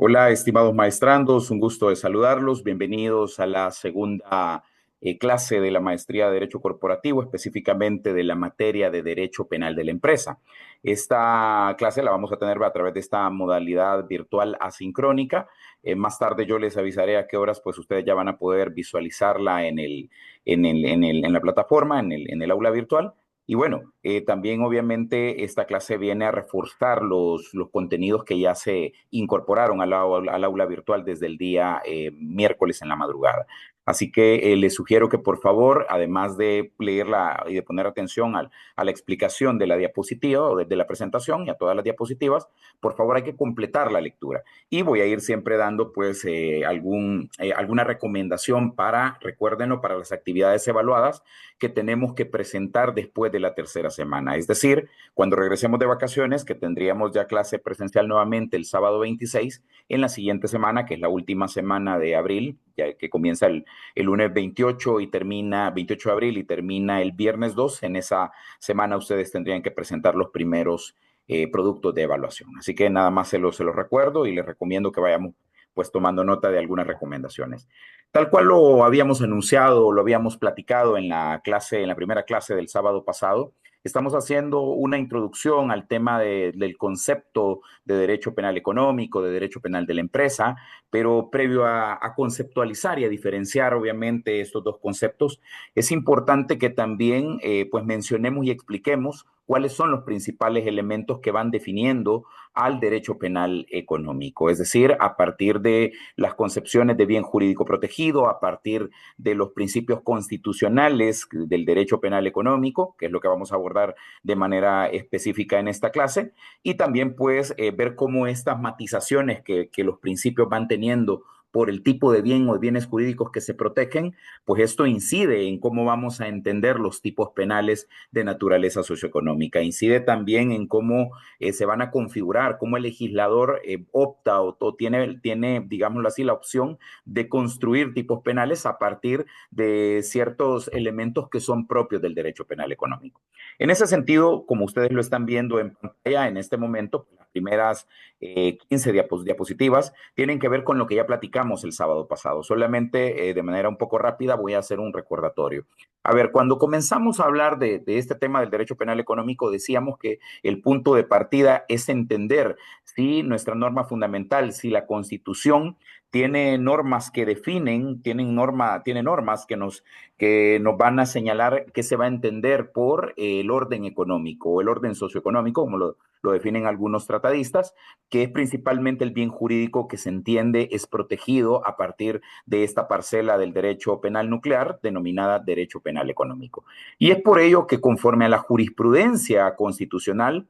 Hola, estimados maestrandos, un gusto de saludarlos. Bienvenidos a la segunda clase de la maestría de Derecho Corporativo, específicamente de la materia de Derecho Penal de la Empresa. Esta clase la vamos a tener a través de esta modalidad virtual asincrónica. Más tarde yo les avisaré a qué horas pues ustedes ya van a poder visualizarla en la plataforma, en el aula virtual. Y bueno, también obviamente esta clase viene a reforzar los contenidos que ya se incorporaron al aula virtual desde el día miércoles en la madrugada. Así que les sugiero que por favor, además de leerla y de poner atención a la explicación de la diapositiva o de la presentación y a todas las diapositivas, por favor hay que completar la lectura. Y voy a ir siempre dando pues alguna recomendación recuérdenlo, para las actividades evaluadas que tenemos que presentar después de la tercera semana. Es decir, cuando regresemos de vacaciones, que tendríamos ya clase presencial nuevamente el sábado 26, en la siguiente semana, que es la última semana de abril, ya que comienza el lunes 28 y termina 28 de abril y termina el viernes 2, en esa semana ustedes tendrían que presentar los primeros productos de evaluación. Así que nada más se los recuerdo y les recomiendo que vayamos pues tomando nota de algunas recomendaciones. Tal cual lo habíamos anunciado, lo habíamos platicado en la primera clase del sábado pasado, estamos haciendo una introducción al tema del concepto de derecho penal económico, de derecho penal de la empresa, pero previo a conceptualizar y a diferenciar obviamente estos dos conceptos, es importante que también pues mencionemos y expliquemos cuáles son los principales elementos que van definiendo al derecho penal económico, es decir, a partir de las concepciones de bien jurídico protegido, a partir de los principios constitucionales del derecho penal económico, que es lo que vamos a abordar de manera específica en esta clase, y también pues ver cómo estas matizaciones que los principios van teniendo por el tipo de bien o de bienes jurídicos que se protegen, pues esto incide en cómo vamos a entender los tipos penales de naturaleza socioeconómica. Incide también en cómo se van a configurar, cómo el legislador opta o tiene, digámoslo así, la opción de construir tipos penales a partir de ciertos elementos que son propios del derecho penal económico. En ese sentido, como ustedes lo están viendo en pantalla en este momento, las primeras 15 diapositivas tienen que ver con lo que ya platicamos el sábado pasado. Solamente de manera un poco rápida voy a hacer un recordatorio. A ver, cuando comenzamos a hablar de este tema del derecho penal económico, decíamos que el punto de partida es entender si nuestra norma fundamental, si la Constitución tiene normas que definen, tiene normas que nos van a señalar qué se va a entender por el orden económico o el orden socioeconómico, como lo definen algunos tratadistas, que es principalmente el bien jurídico que se entiende es protegido a partir de esta parcela del derecho penal nuclear denominada derecho penal económico. Y es por ello que conforme a la jurisprudencia constitucional,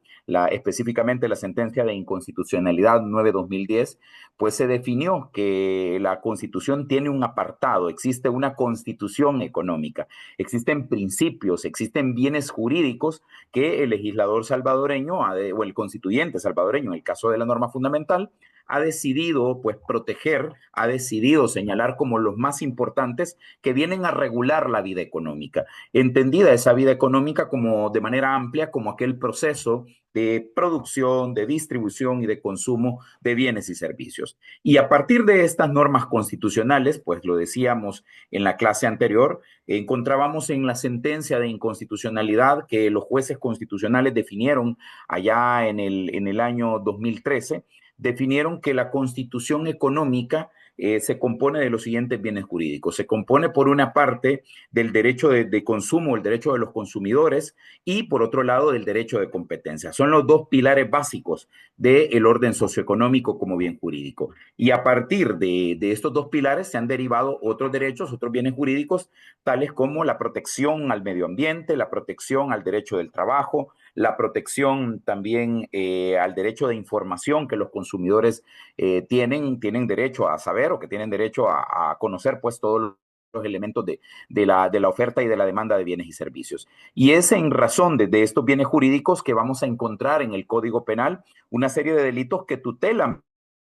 específicamente la sentencia de inconstitucionalidad 9-2010, pues se definió que la Constitución tiene un apartado, existe una constitución económica, existen principios, existen bienes jurídicos que el legislador salvadoreño o el constituyente salvadoreño, en el caso de la norma fundamental, ha decidido pues proteger, ha decidido señalar como los más importantes que vienen a regular la vida económica, entendida esa vida económica como de manera amplia como aquel proceso de producción, de distribución y de consumo de bienes y servicios. Y a partir de estas normas constitucionales, pues lo decíamos en la clase anterior, encontrábamos en la sentencia de inconstitucionalidad que los jueces constitucionales definieron allá en el año 2013, definieron que la constitución económica se compone de los siguientes bienes jurídicos. Se compone por una parte del derecho de consumo, el derecho de los consumidores, y por otro lado del derecho de competencia. Son los dos pilares básicos del orden socioeconómico como bien jurídico. Y a partir de estos dos pilares se han derivado otros derechos, otros bienes jurídicos, tales como la protección al medio ambiente, la protección al derecho del trabajo, la protección también al derecho de información que los consumidores tienen derecho a saber o que tienen derecho a conocer pues todos los elementos de la oferta y de la demanda de bienes y servicios. Y es en razón de estos bienes jurídicos que vamos a encontrar en el Código Penal una serie de delitos que tutelan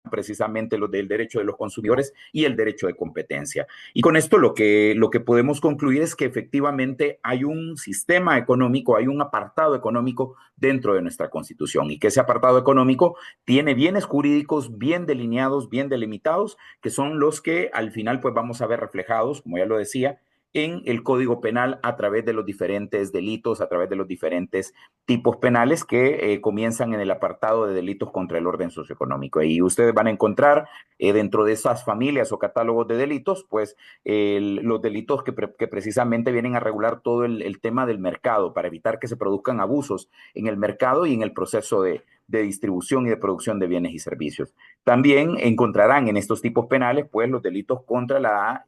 precisamente los del derecho de los consumidores y el derecho de competencia. Y con esto lo que podemos concluir es que efectivamente hay un sistema económico, hay un apartado económico dentro de nuestra Constitución y que ese apartado económico tiene bienes jurídicos bien delineados, bien delimitados, que son los que al final pues vamos a ver reflejados, como ya lo decía, en el Código Penal a través de los diferentes delitos, a través de los diferentes tipos penales que comienzan en el apartado de delitos contra el orden socioeconómico. Y ustedes van a encontrar dentro de esas familias o catálogos de delitos, pues los delitos que precisamente vienen a regular todo el tema del mercado para evitar que se produzcan abusos en el mercado y en el proceso de distribución y de producción de bienes y servicios. También encontrarán en estos tipos penales pues los delitos contra la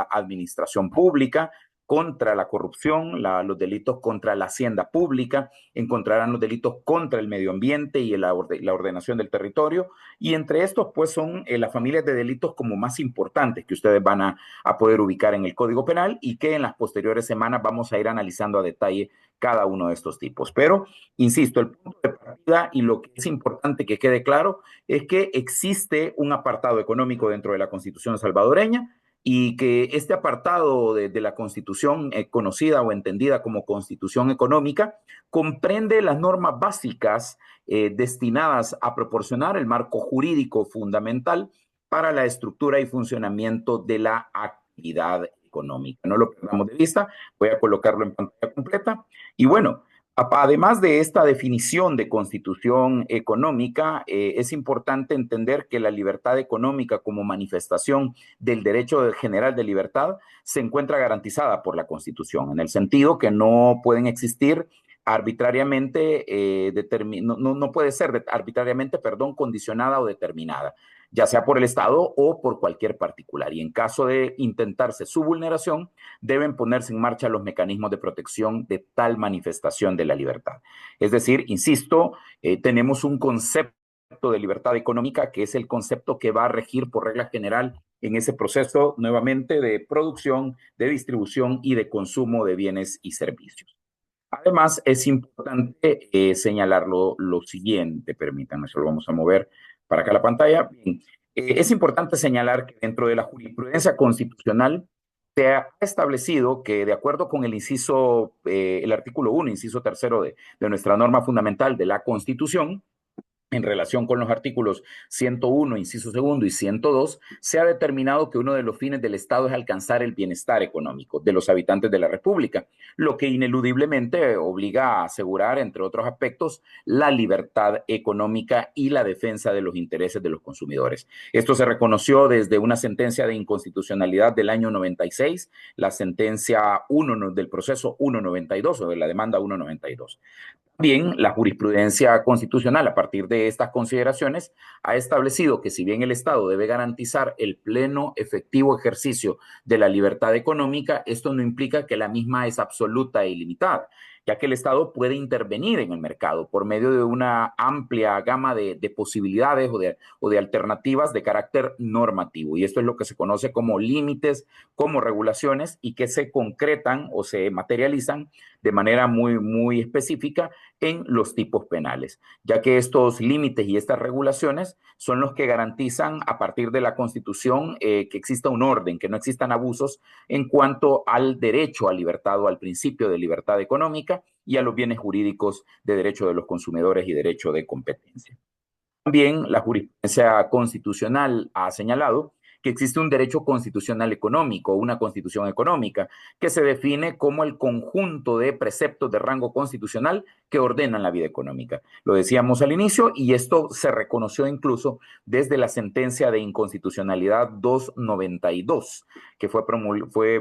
administración pública, contra la corrupción, los delitos contra la hacienda pública, encontrarán los delitos contra el medio ambiente y la ordenación del territorio, y entre estos pues son las familias de delitos como más importantes que ustedes van a poder ubicar en el Código Penal y que en las posteriores semanas vamos a ir analizando a detalle cada uno de estos tipos. Pero, insisto, el punto de partida y lo que es importante que quede claro es que existe un apartado económico dentro de la Constitución salvadoreña y que este apartado de la Constitución conocida o entendida como Constitución Económica comprende las normas básicas destinadas a proporcionar el marco jurídico fundamental para la estructura y funcionamiento de la actividad económica. No lo perdamos de vista, voy a colocarlo en pantalla completa. Y bueno, además de esta definición de constitución económica, es importante entender que la libertad económica como manifestación del derecho general de libertad se encuentra garantizada por la Constitución, en el sentido que no pueden existir arbitrariamente, no puede ser arbitrariamente, perdón, condicionada o determinada, ya sea por el Estado o por cualquier particular. Y en caso de intentarse su vulneración, deben ponerse en marcha los mecanismos de protección de tal manifestación de la libertad. Es decir, insisto, tenemos un concepto de libertad económica que es el concepto que va a regir por regla general en ese proceso nuevamente de producción, de distribución y de consumo de bienes y servicios. Además, es importante señalar lo siguiente, permítanme, solo vamos a mover para acá la pantalla. Bien, es importante señalar que dentro de la jurisprudencia constitucional se ha establecido que de acuerdo con el artículo 1, inciso tercero de nuestra norma fundamental de la Constitución, en relación con los artículos 101, inciso segundo y 102, se ha determinado que uno de los fines del Estado es alcanzar el bienestar económico de los habitantes de la República, lo que ineludiblemente obliga a asegurar, entre otros aspectos, la libertad económica y la defensa de los intereses de los consumidores. Esto se reconoció desde una sentencia de inconstitucionalidad del año 96, la sentencia 1 del proceso 192 o de la demanda 192. Bien, la jurisprudencia constitucional, a partir de estas consideraciones, ha establecido que si bien el Estado debe garantizar el pleno, efectivo ejercicio de la libertad económica, esto no implica que la misma es absoluta e ilimitada, ya que el Estado puede intervenir en el mercado por medio de una amplia gama de posibilidades o de alternativas de carácter normativo. Y esto es lo que se conoce como límites, como regulaciones, y que se concretan o se materializan de manera muy específica en los tipos penales, ya que estos límites y estas regulaciones son los que garantizan a partir de la Constitución que exista un orden, que no existan abusos en cuanto al derecho a libertad o al principio de libertad económica y a los bienes jurídicos de derecho de los consumidores y derecho de competencia. También la jurisprudencia constitucional ha señalado que existe un derecho constitucional económico, una constitución económica, que se define como el conjunto de preceptos de rango constitucional que ordenan la vida económica. Lo decíamos al inicio y esto se reconoció incluso desde la sentencia de inconstitucionalidad 292, que fue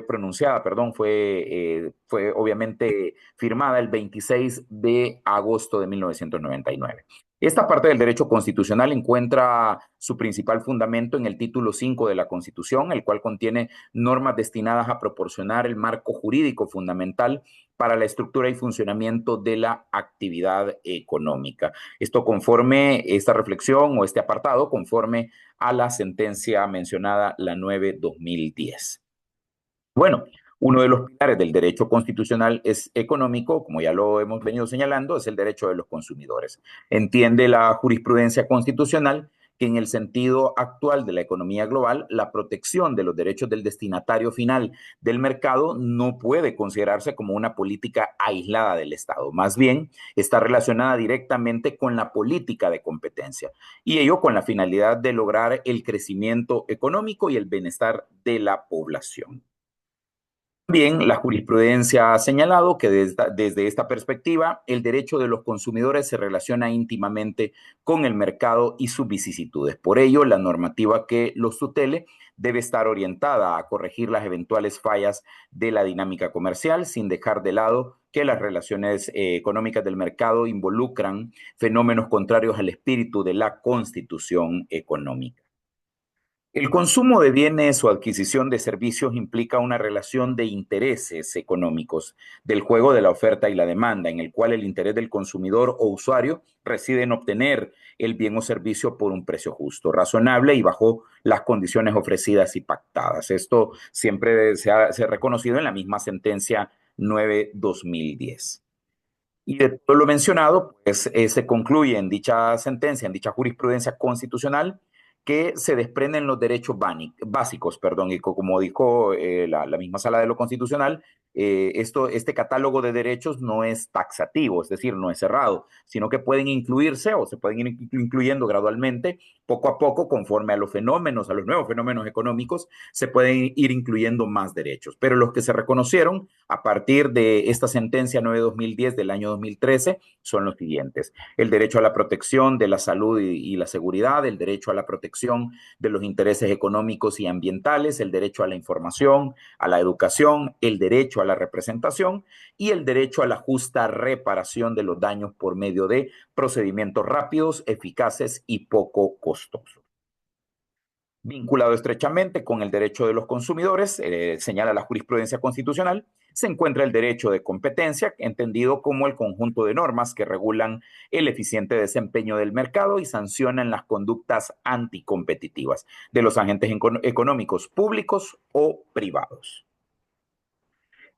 pronunciada, fue obviamente firmada el 26 de agosto de 1999. Esta parte del derecho constitucional encuentra su principal fundamento en el título 5 de la Constitución, el cual contiene normas destinadas a proporcionar el marco jurídico fundamental para la estructura y funcionamiento de la actividad económica. Esta reflexión o este apartado conforme a la sentencia mencionada, la 9/2010. Bueno, uno de los pilares del derecho constitucional es económico, como ya lo hemos venido señalando, es el derecho de los consumidores. Entiende la jurisprudencia constitucional que en el sentido actual de la economía global, la protección de los derechos del destinatario final del mercado no puede considerarse como una política aislada del Estado. Más bien, está relacionada directamente con la política de competencia y ello con la finalidad de lograr el crecimiento económico y el bienestar de la población. También la jurisprudencia ha señalado que desde esta perspectiva, el derecho de los consumidores se relaciona íntimamente con el mercado y sus vicisitudes. Por ello, la normativa que los tutele debe estar orientada a corregir las eventuales fallas de la dinámica comercial, sin dejar de lado que las relaciones económicas del mercado involucran fenómenos contrarios al espíritu de la Constitución económica. El consumo de bienes o adquisición de servicios implica una relación de intereses económicos del juego de la oferta y la demanda, en el cual el interés del consumidor o usuario reside en obtener el bien o servicio por un precio justo, razonable y bajo las condiciones ofrecidas y pactadas. Esto siempre se ha reconocido en la misma sentencia 9/2010. Y de todo lo mencionado, pues se concluye en dicha sentencia, en dicha jurisprudencia constitucional, que se desprenden los derechos básicos, perdón, y como dijo la misma Sala de lo Constitucional, este catálogo de derechos no es taxativo, es decir, no es cerrado, sino que pueden incluirse o se pueden ir incluyendo gradualmente, poco a poco, conforme a los fenómenos, a los nuevos fenómenos económicos, se pueden ir incluyendo más derechos. Pero los que se reconocieron a partir de esta sentencia 9/2010 del año 2013 son los siguientes: el derecho a la protección de la salud y la seguridad, el derecho a la protección de los intereses económicos y ambientales, el derecho a la información, a la educación, el derecho a la representación y el derecho a la justa reparación de los daños por medio de procedimientos rápidos, eficaces y poco costosos. Vinculado estrechamente con el derecho de los consumidores, señala la jurisprudencia constitucional, se encuentra el derecho de competencia, entendido como el conjunto de normas que regulan el eficiente desempeño del mercado y sancionan las conductas anticompetitivas de los agentes económicos públicos o privados.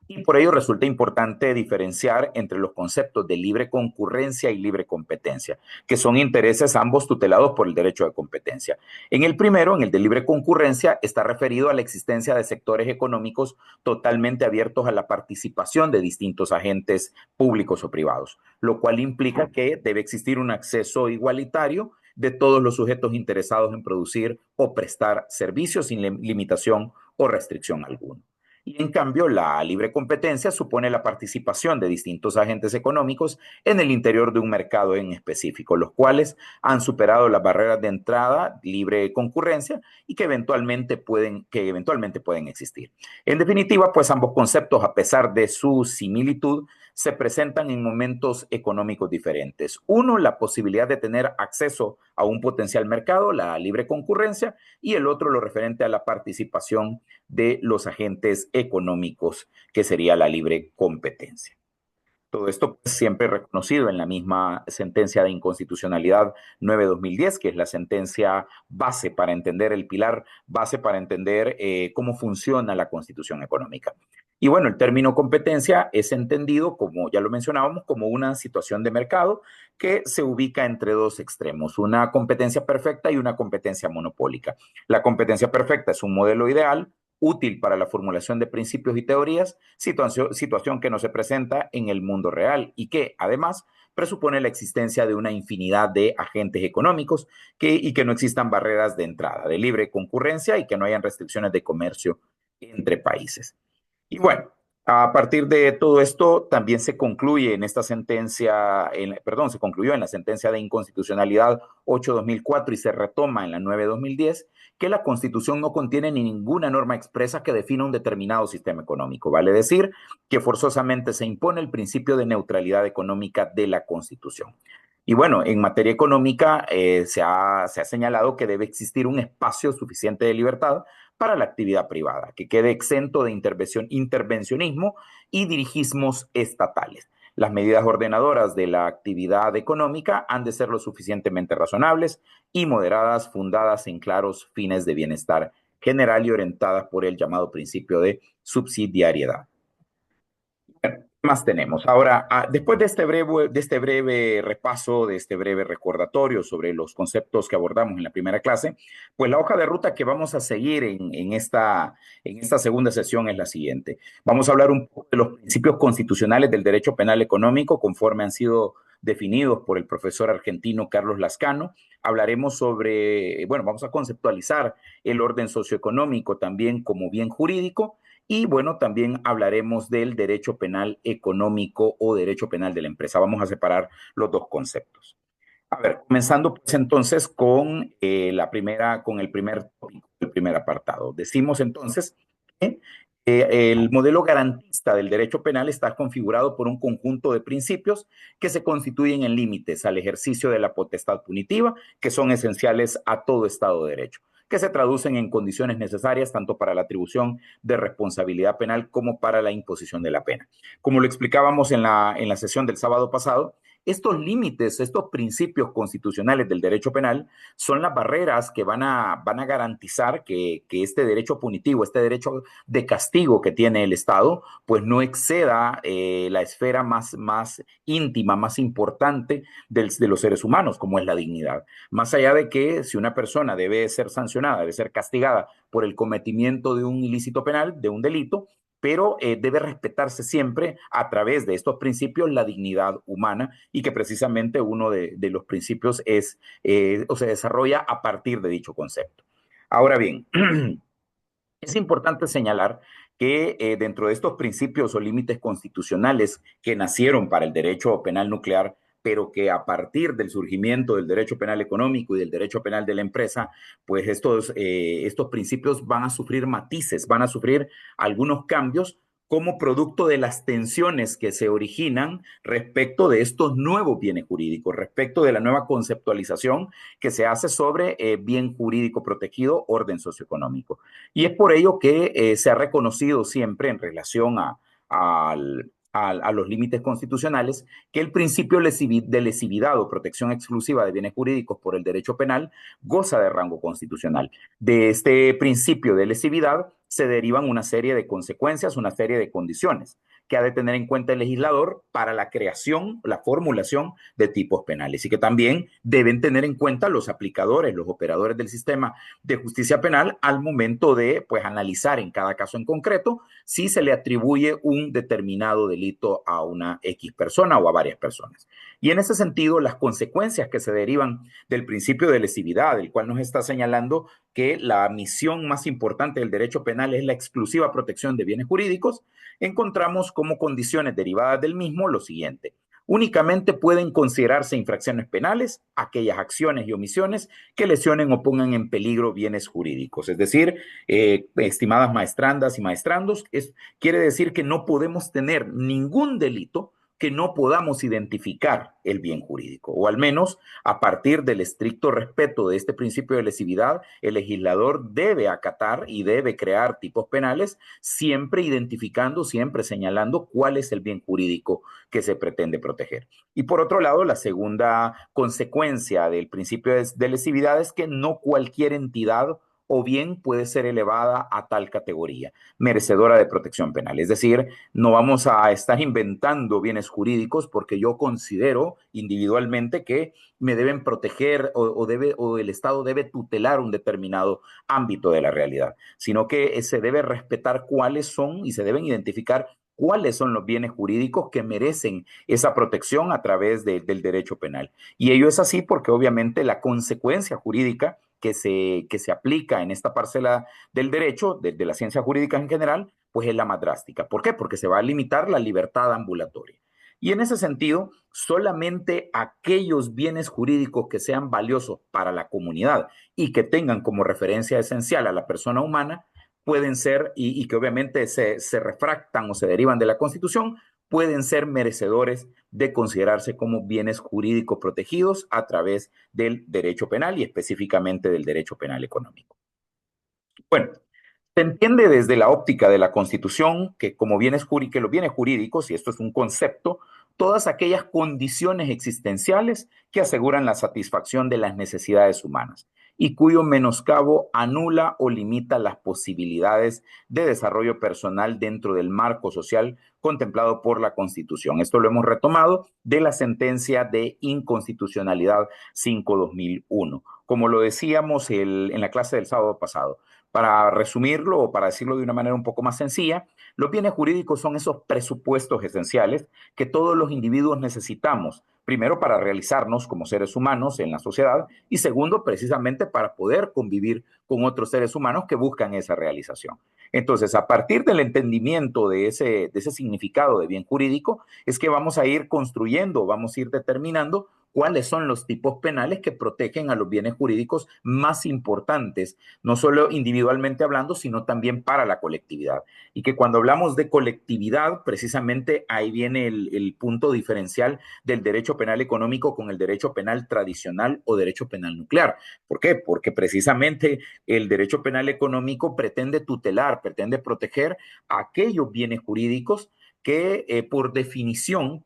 Y por ello resulta importante diferenciar entre los conceptos de libre concurrencia y libre competencia, que son intereses ambos tutelados por el derecho de competencia. En el primero, en el de libre concurrencia, está referido a la existencia de sectores económicos totalmente abiertos a la participación de distintos agentes públicos o privados, lo cual implica que debe existir un acceso igualitario de todos los sujetos interesados en producir o prestar servicios sin limitación o restricción alguna. Y en cambio, la libre competencia supone la participación de distintos agentes económicos en el interior de un mercado en específico, los cuales han superado las barreras de entrada, libre concurrencia y que eventualmente pueden existir. En definitiva, pues ambos conceptos, a pesar de su similitud, se presentan en momentos económicos diferentes. Uno, la posibilidad de tener acceso a un potencial mercado, la libre concurrencia, y el otro, lo referente a la participación de los agentes económicos, que sería la libre competencia. Todo esto pues, siempre reconocido en la misma sentencia de inconstitucionalidad 9/2010, que es la sentencia base para entender el pilar base para entender cómo funciona la constitución económica. Y bueno, el término competencia es entendido, como ya lo mencionábamos, como una situación de mercado que se ubica entre dos extremos, una competencia perfecta y una competencia monopólica. La competencia perfecta es un modelo ideal útil para la formulación de principios y teorías, situación que no se presenta en el mundo real y que, además, presupone la existencia de una infinidad de agentes económicos y que no existan barreras de entrada, de libre concurrencia y que no hayan restricciones de comercio entre países. Y bueno, a partir de todo esto, también se concluye en esta sentencia, se concluyó en la sentencia de inconstitucionalidad 8/2004 y se retoma en la 9/2010, que la Constitución no contiene ni ninguna norma expresa que defina un determinado sistema económico. Vale decir que forzosamente se impone el principio de neutralidad económica de la Constitución. Y bueno, en materia económica se ha señalado que debe existir un espacio suficiente de libertad para la actividad privada, que quede exento de intervencionismo y dirigismos estatales. Las medidas ordenadoras de la actividad económica han de ser lo suficientemente razonables y moderadas, fundadas en claros fines de bienestar general y orientadas por el llamado principio de subsidiariedad. más tenemos? Ahora, después de este breve repaso, de este breve recordatorio sobre los conceptos que abordamos en la primera clase, pues la hoja de ruta que vamos a seguir en esta segunda sesión es la siguiente. Vamos a hablar un poco de los principios constitucionales del derecho penal económico conforme han sido definidos por el profesor argentino Carlos Lascano. Hablaremos sobre, bueno, vamos a conceptualizar el orden socioeconómico también como bien jurídico. Y bueno, también hablaremos del derecho penal económico o derecho penal de la empresa. Vamos a separar los dos conceptos. A ver, comenzando pues entonces con con el primer tópico, el primer apartado. Decimos entonces que el modelo garantista del derecho penal está configurado por un conjunto de principios que se constituyen en límites al ejercicio de la potestad punitiva, que son esenciales a todo Estado de Derecho, que se traducen en condiciones necesarias tanto para la atribución de responsabilidad penal como para la imposición de la pena. Como lo explicábamos en la sesión del sábado pasado, estos límites, estos principios constitucionales del derecho penal son las barreras que van a garantizar que este derecho punitivo, este derecho de castigo que tiene el Estado, pues no exceda la esfera más íntima, más importante de los seres humanos, como es la dignidad. Más allá de que si una persona debe ser sancionada, debe ser castigada por el cometimiento de un ilícito penal, de un delito, pero debe respetarse siempre a través de estos principios la dignidad humana y que precisamente uno de los principios es o se desarrolla a partir de dicho concepto. Ahora bien, es importante señalar que dentro de estos principios o límites constitucionales que nacieron para el derecho penal nuclear, pero que a partir del surgimiento del derecho penal económico y del derecho penal de la empresa, pues estos principios van a sufrir matices, van a sufrir algunos cambios como producto de las tensiones que se originan respecto de estos nuevos bienes jurídicos, respecto de la nueva conceptualización que se hace sobre bien jurídico protegido, orden socioeconómico. Y es por ello que se ha reconocido siempre en relación a los límites constitucionales que el principio de lesividad o protección exclusiva de bienes jurídicos por el derecho penal goza de rango constitucional. De este principio de lesividad se derivan una serie de consecuencias, una serie de condiciones que ha de tener en cuenta el legislador para la creación, la formulación de tipos penales y que también deben tener en cuenta los aplicadores, los operadores del sistema de justicia penal al momento de pues, analizar en cada caso en concreto si se le atribuye un determinado delito a una X persona o a varias personas. Y en ese sentido, las consecuencias que se derivan del principio de lesividad, el cual nos está señalando que la misión más importante del derecho penal es la exclusiva protección de bienes jurídicos, encontramos como condiciones derivadas del mismo lo siguiente. Únicamente pueden considerarse infracciones penales aquellas acciones y omisiones que lesionen o pongan en peligro bienes jurídicos. Es decir, estimadas maestrandas y maestrandos, quiere decir que no podemos tener ningún delito que no podamos identificar el bien jurídico, o al menos a partir del estricto respeto de este principio de lesividad, el legislador debe acatar y debe crear tipos penales, siempre identificando, siempre señalando cuál es el bien jurídico que se pretende proteger. Y por otro lado, la segunda consecuencia del principio de lesividad es que no cualquier entidad o bien puede ser elevada a tal categoría, merecedora de protección penal. Es decir, no vamos a estar inventando bienes jurídicos porque yo considero individualmente que me deben proteger o el Estado debe tutelar un determinado ámbito de la realidad, sino que se debe respetar cuáles son y se deben identificar cuáles son los bienes jurídicos que merecen esa protección a través del derecho penal. Y ello es así porque obviamente la consecuencia jurídica que se aplica en esta parcela del derecho, de la ciencia jurídica en general, pues es la más drástica. ¿Por qué? Porque se va a limitar la libertad ambulatoria. Y en ese sentido, solamente aquellos bienes jurídicos que sean valiosos para la comunidad y que tengan como referencia esencial a la persona humana pueden ser, y que obviamente se refractan o se derivan de la Constitución, pueden ser merecedores de considerarse como bienes jurídicos protegidos a través del derecho penal y específicamente del derecho penal económico. Bueno, se entiende desde la óptica de la Constitución que como que los bienes jurídicos, y esto es un concepto, todas aquellas condiciones existenciales que aseguran la satisfacción de las necesidades humanas y cuyo menoscabo anula o limita las posibilidades de desarrollo personal dentro del marco social contemplado por la Constitución. Esto lo hemos retomado de la sentencia de inconstitucionalidad 5/2001. Como lo decíamos en la clase del sábado pasado, para resumirlo o para decirlo de una manera un poco más sencilla, los bienes jurídicos son esos presupuestos esenciales que todos los individuos necesitamos, primero para realizarnos como seres humanos en la sociedad y segundo precisamente para poder convivir con otros seres humanos que buscan esa realización. Entonces, a partir del entendimiento de ese significado de bien jurídico, es que vamos a ir construyendo, vamos a ir determinando cuáles son los tipos penales que protegen a los bienes jurídicos más importantes, no solo individualmente hablando, sino también para la colectividad. Y que cuando hablamos de colectividad, precisamente ahí viene el punto diferencial del derecho penal económico con el derecho penal tradicional o derecho penal nuclear. ¿Por qué? Porque precisamente el derecho penal económico pretende tutelar, pretende proteger aquellos bienes jurídicos que por definición,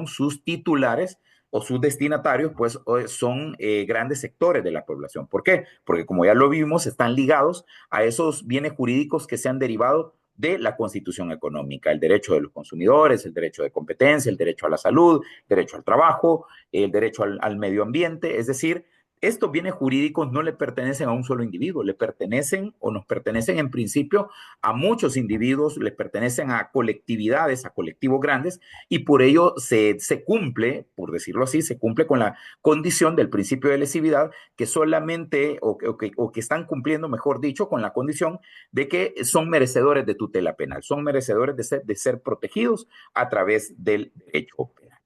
sus titulares o sus destinatarios, pues son grandes sectores de la población. ¿Por qué? Porque como ya lo vimos, están ligados a esos bienes jurídicos que se han derivado de la Constitución económica, el derecho de los consumidores, el derecho de competencia, el derecho a la salud, el derecho al trabajo, el derecho al medio ambiente, es decir, estos bienes jurídicos no le pertenecen a un solo individuo, le pertenecen o nos pertenecen en principio a muchos individuos, le pertenecen a colectividades, a colectivos grandes, y por ello se cumple, por decirlo así, se cumple con la condición del principio de lesividad que solamente, o que están cumpliendo, mejor dicho, con la condición de que son merecedores de tutela penal, son merecedores de ser protegidos a través del derecho penal.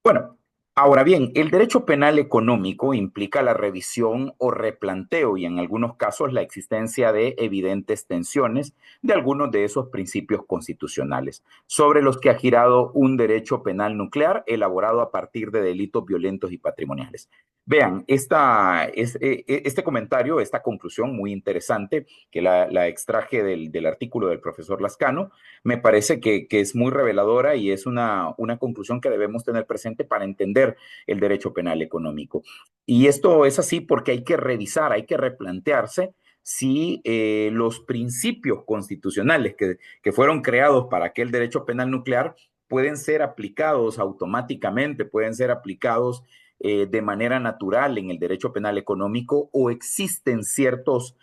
Bueno, ahora bien, el derecho penal económico implica la revisión o replanteo y en algunos casos la existencia de evidentes tensiones de algunos de esos principios constitucionales, sobre los que ha girado un derecho penal nuclear elaborado a partir de delitos violentos y patrimoniales. Vean, este comentario, esta conclusión muy interesante que la extraje del artículo del profesor Lascano, me parece que es muy reveladora y es una conclusión que debemos tener presente para entender el derecho penal económico. Y esto es así porque hay que revisar, hay que replantearse si los principios constitucionales que fueron creados para aquel derecho penal nuclear pueden ser aplicados automáticamente, pueden ser aplicados de manera natural en el derecho penal económico o existen ciertas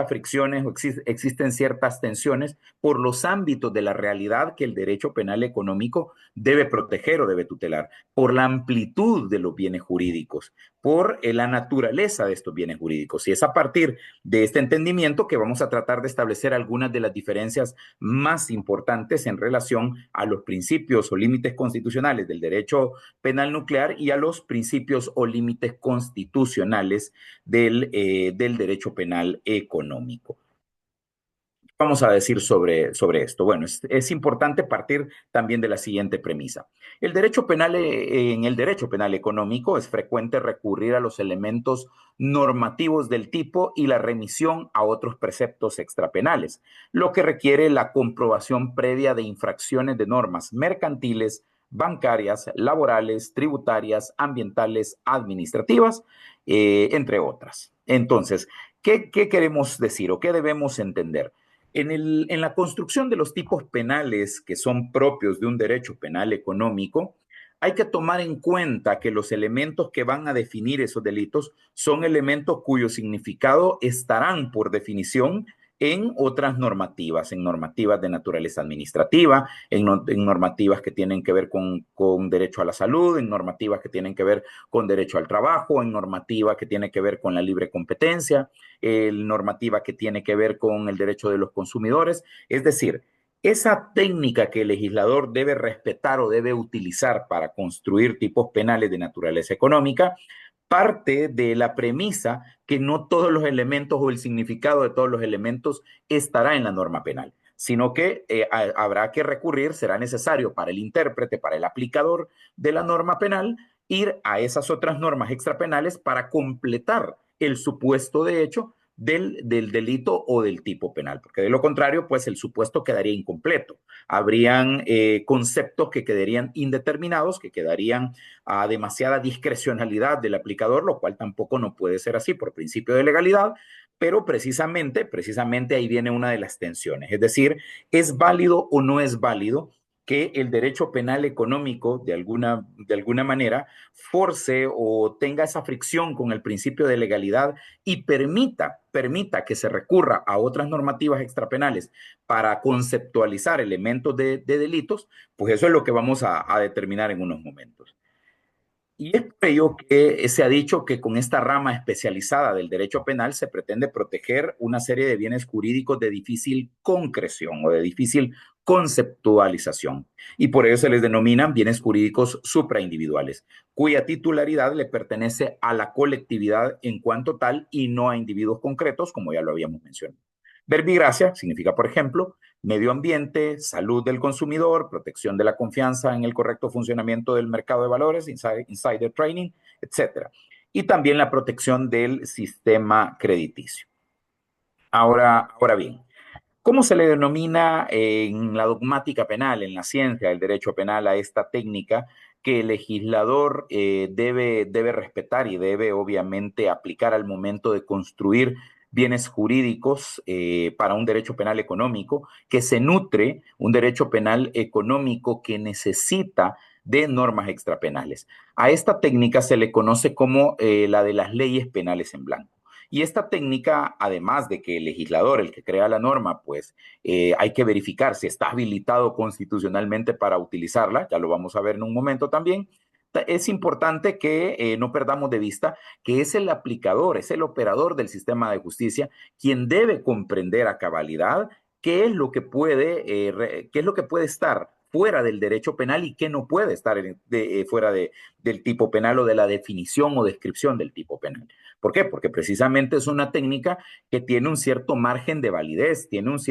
fricciones o existen ciertas tensiones por los ámbitos de la realidad que el derecho penal económico debe proteger o debe tutelar, por la amplitud de los bienes jurídicos, por la naturaleza de estos bienes jurídicos. Y es a partir de este entendimiento que vamos a tratar de establecer algunas de las diferencias más importantes en relación a los principios o límites constitucionales del derecho penal nuclear y a los principios o límites constitucionales del derecho penal económico. Vamos a decir sobre esto? Bueno, es importante partir también de la siguiente premisa. En el derecho penal económico es frecuente recurrir a los elementos normativos del tipo y la remisión a otros preceptos extrapenales, lo que requiere la comprobación previa de infracciones de normas mercantiles, bancarias, laborales, tributarias, ambientales, administrativas, entre otras. Entonces, ¿qué queremos decir o qué debemos entender? En la construcción de los tipos penales que son propios de un derecho penal económico, hay que tomar en cuenta que los elementos que van a definir esos delitos son elementos cuyo significado estarán por definición en otras normativas, en normativas de naturaleza administrativa, en normativas que tienen que ver con derecho a la salud, en normativas que tienen que ver con derecho al trabajo, en normativa que tiene que ver con la libre competencia, normativa que tiene que ver con el derecho de los consumidores. Es decir, esa técnica que el legislador debe respetar o debe utilizar para construir tipos penales de naturaleza económica parte de la premisa que no todos los elementos o el significado de todos los elementos estará en la norma penal, sino que habrá que recurrir, será necesario para el intérprete, para el aplicador de la norma penal, ir a esas otras normas extrapenales para completar el supuesto de hecho del delito o del tipo penal, porque de lo contrario, pues el supuesto quedaría incompleto. Habrían conceptos que quedarían indeterminados, que quedarían a demasiada discrecionalidad del aplicador, lo cual tampoco no puede ser así por principio de legalidad, pero precisamente ahí viene una de las tensiones. Es decir, ¿es válido o no es válido que el derecho penal económico, de alguna manera, force o tenga esa fricción con el principio de legalidad y permita que se recurra a otras normativas extrapenales para conceptualizar elementos de delitos? Pues eso es lo que vamos a determinar en unos momentos. Y es por ello que se ha dicho que con esta rama especializada del derecho penal se pretende proteger una serie de bienes jurídicos de difícil concreción o de difícil conceptualización. Y por ello se les denominan bienes jurídicos supraindividuales, cuya titularidad le pertenece a la colectividad en cuanto tal y no a individuos concretos, como ya lo habíamos mencionado. Verbigracia significa, por ejemplo, medio ambiente, salud del consumidor, protección de la confianza en el correcto funcionamiento del mercado de valores, insider trading, etcétera. Y también la protección del sistema crediticio. Ahora bien, ¿cómo se le denomina en la dogmática penal, en la ciencia del derecho penal, a esta técnica que el legislador debe respetar y debe obviamente aplicar al momento de construir bienes jurídicos para un derecho penal económico, que se nutre un derecho penal económico que necesita de normas extrapenales? A esta técnica se le conoce como la de las leyes penales en blanco. Y esta técnica, además de que el legislador, el que crea la norma, pues hay que verificar si está habilitado constitucionalmente para utilizarla, ya lo vamos a ver en un momento también. Es importante que no perdamos de vista que es el aplicador, es el operador del sistema de justicia quien debe comprender a cabalidad qué es lo que puede estar fuera del derecho penal y qué no puede estar fuera del tipo penal o de la definición o descripción del tipo penal. ¿Por qué? Porque precisamente es una técnica que tiene un cierto margen de validez,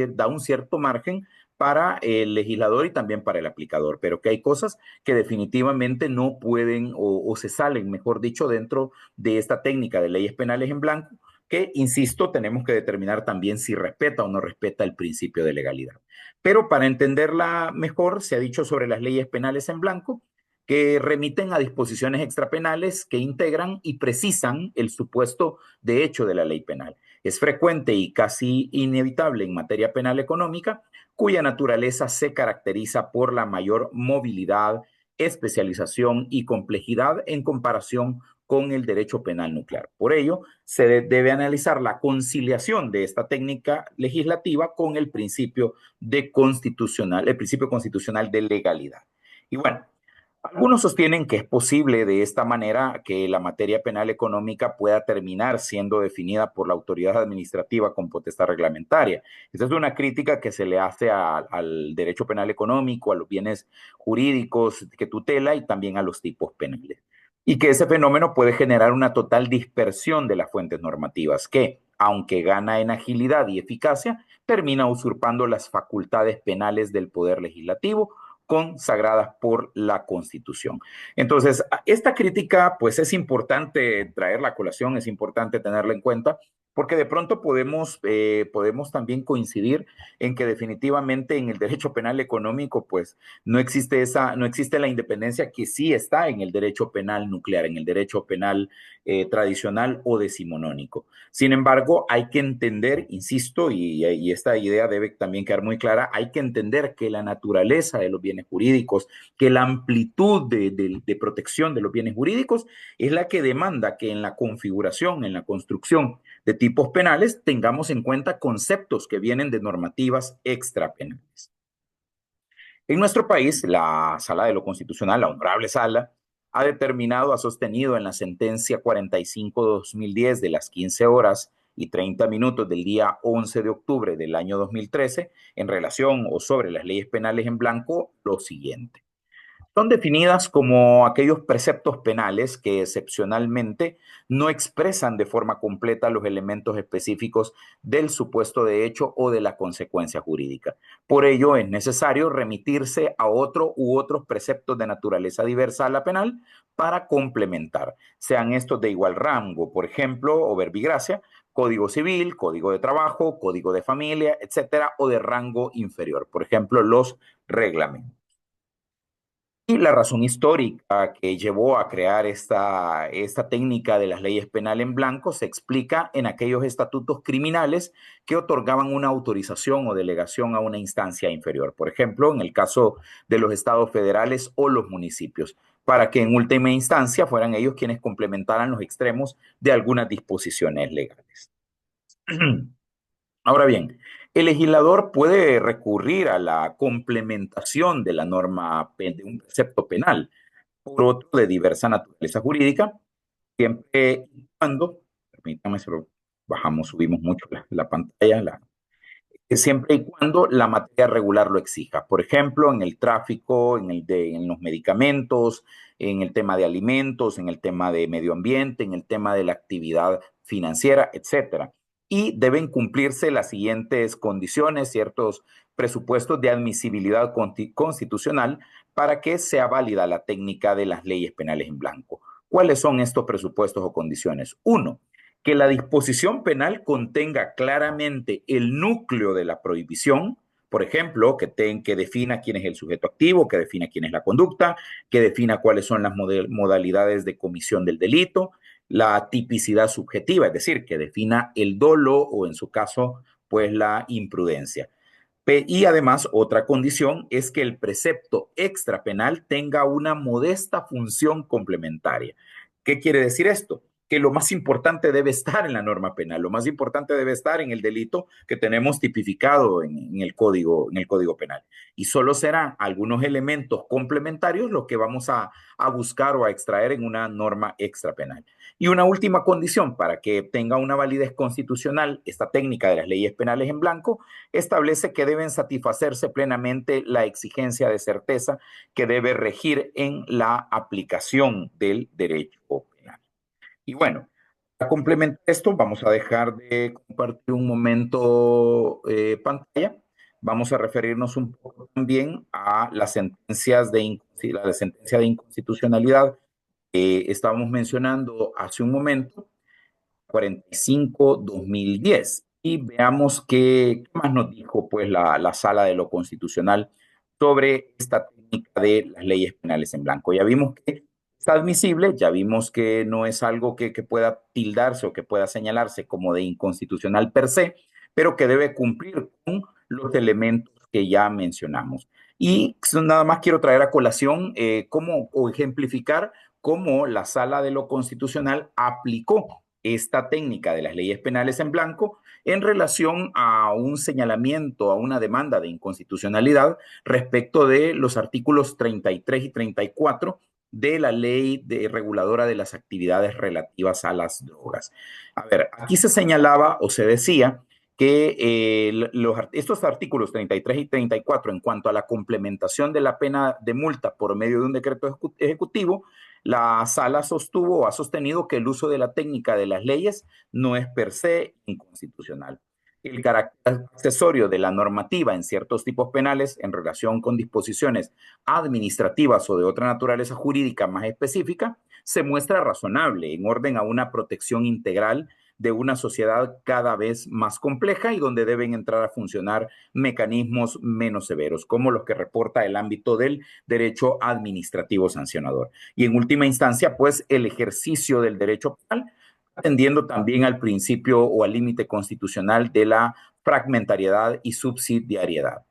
da un cierto margen para el legislador y también para el aplicador, pero que hay cosas que definitivamente no pueden o se salen, mejor dicho, dentro de esta técnica de leyes penales en blanco, que, insisto, tenemos que determinar también si respeta o no respeta el principio de legalidad. Pero para entenderla mejor, se ha dicho sobre las leyes penales en blanco que remiten a disposiciones extrapenales que integran y precisan el supuesto de hecho de la ley penal. Es frecuente y casi inevitable en materia penal económica, cuya naturaleza se caracteriza por la mayor movilidad, especialización y complejidad en comparación con el derecho penal nuclear. Por ello, se debe analizar la conciliación de esta técnica legislativa con el principio el principio constitucional de legalidad. Y bueno, algunos sostienen que es posible de esta manera que la materia penal económica pueda terminar siendo definida por la autoridad administrativa con potestad reglamentaria. Esta es una crítica que se le hace al derecho penal económico, a los bienes jurídicos que tutela y también a los tipos penales. Y que ese fenómeno puede generar una total dispersión de las fuentes normativas que, aunque gana en agilidad y eficacia, termina usurpando las facultades penales del poder legislativo consagradas por la Constitución. Entonces, esta crítica, pues es importante traerla a colación, es importante tenerla en cuenta, porque de pronto podemos también coincidir en que definitivamente en el derecho penal económico, pues no existe la independencia que sí está en el derecho penal nuclear, en el derecho penal tradicional o decimonónico. Sin embargo, hay que entender, insisto, y esta idea debe también quedar muy clara, hay que entender que la naturaleza de los bienes jurídicos, que la amplitud de protección de los bienes jurídicos es la que demanda que en la configuración, en la construcción de tipos penales, tengamos en cuenta conceptos que vienen de normativas extrapenales. En nuestro país, la Sala de lo Constitucional, la Honorable Sala, ha sostenido en la sentencia 45-2010 de las 15 horas y 30 minutos del día 11 de octubre del año 2013, en relación o sobre las leyes penales en blanco, lo siguiente. Son definidas como aquellos preceptos penales que excepcionalmente no expresan de forma completa los elementos específicos del supuesto de hecho o de la consecuencia jurídica. Por ello, es necesario remitirse a otro u otros preceptos de naturaleza diversa a la penal para complementar, sean estos de igual rango, por ejemplo, o verbigracia, Código Civil, Código de Trabajo, Código de Familia, etcétera, o de rango inferior, por ejemplo, los reglamentos. Y la razón histórica que llevó a crear esta técnica de las leyes penal en blanco se explica en aquellos estatutos criminales que otorgaban una autorización o delegación a una instancia inferior. Por ejemplo, en el caso de los estados federales o los municipios, para que en última instancia fueran ellos quienes complementaran los extremos de algunas disposiciones legales. Ahora bien, el legislador puede recurrir a la complementación de la norma de un precepto penal por otro de diversa naturaleza jurídica, siempre y cuando, permítame, bajamos, subimos mucho la pantalla, siempre y cuando la materia regular lo exija. Por ejemplo, en el tráfico, en los medicamentos, en el tema de alimentos, en el tema de medio ambiente, en el tema de la actividad financiera, etcétera. Y deben cumplirse las siguientes condiciones, ciertos presupuestos de admisibilidad constitucional para que sea válida la técnica de las leyes penales en blanco. ¿Cuáles son estos presupuestos o condiciones? Uno, que la disposición penal contenga claramente el núcleo de la prohibición, por ejemplo, que defina quién es el sujeto activo, que defina quién es la conducta, que defina cuáles son las modalidades de comisión del delito, la tipicidad subjetiva, es decir, que defina el dolo o en su caso, pues la imprudencia. Y además, otra condición es que el precepto extrapenal tenga una modesta función complementaria. ¿Qué quiere decir esto? Que lo más importante debe estar en la norma penal, lo más importante debe estar en el delito que tenemos tipificado en en el código penal. Y solo serán algunos elementos complementarios los que vamos a buscar o a extraer en una norma extrapenal. Y una última condición para que tenga una validez constitucional, esta técnica de las leyes penales en blanco, establece que deben satisfacerse plenamente la exigencia de certeza que debe regir en la aplicación del derecho penal. Y bueno, para complementar esto, vamos a dejar de compartir un momento pantalla. Vamos a referirnos un poco también a las sentencias la sentencia de inconstitucionalidad que estábamos mencionando hace un momento, 45-2010. Y veamos qué más nos dijo pues la Sala de lo Constitucional sobre esta técnica de las leyes penales en blanco. Ya vimos que está admisible, ya vimos que no es algo que pueda tildarse o que pueda señalarse como de inconstitucional per se, pero que debe cumplir con los elementos que ya mencionamos. Y nada más quiero traer a colación o ejemplificar cómo la Sala de lo Constitucional aplicó esta técnica de las leyes penales en blanco en relación a un señalamiento, a una demanda de inconstitucionalidad respecto de los artículos 33 y 34 de la ley reguladora de las actividades relativas a las drogas. A ver, aquí se señalaba o se decía que estos artículos 33 y 34 en cuanto a la complementación de la pena de multa por medio de un decreto ejecutivo, la sala sostuvo o ha sostenido que el uso de la técnica de las leyes no es per se inconstitucional. El carácter accesorio de la normativa en ciertos tipos penales en relación con disposiciones administrativas o de otra naturaleza jurídica más específica se muestra razonable en orden a una protección integral de una sociedad cada vez más compleja y donde deben entrar a funcionar mecanismos menos severos, como los que reporta el ámbito del derecho administrativo sancionador. Y en última instancia, pues el ejercicio del derecho penal, atendiendo también al principio o al límite constitucional de la fragmentariedad y subsidiariedad.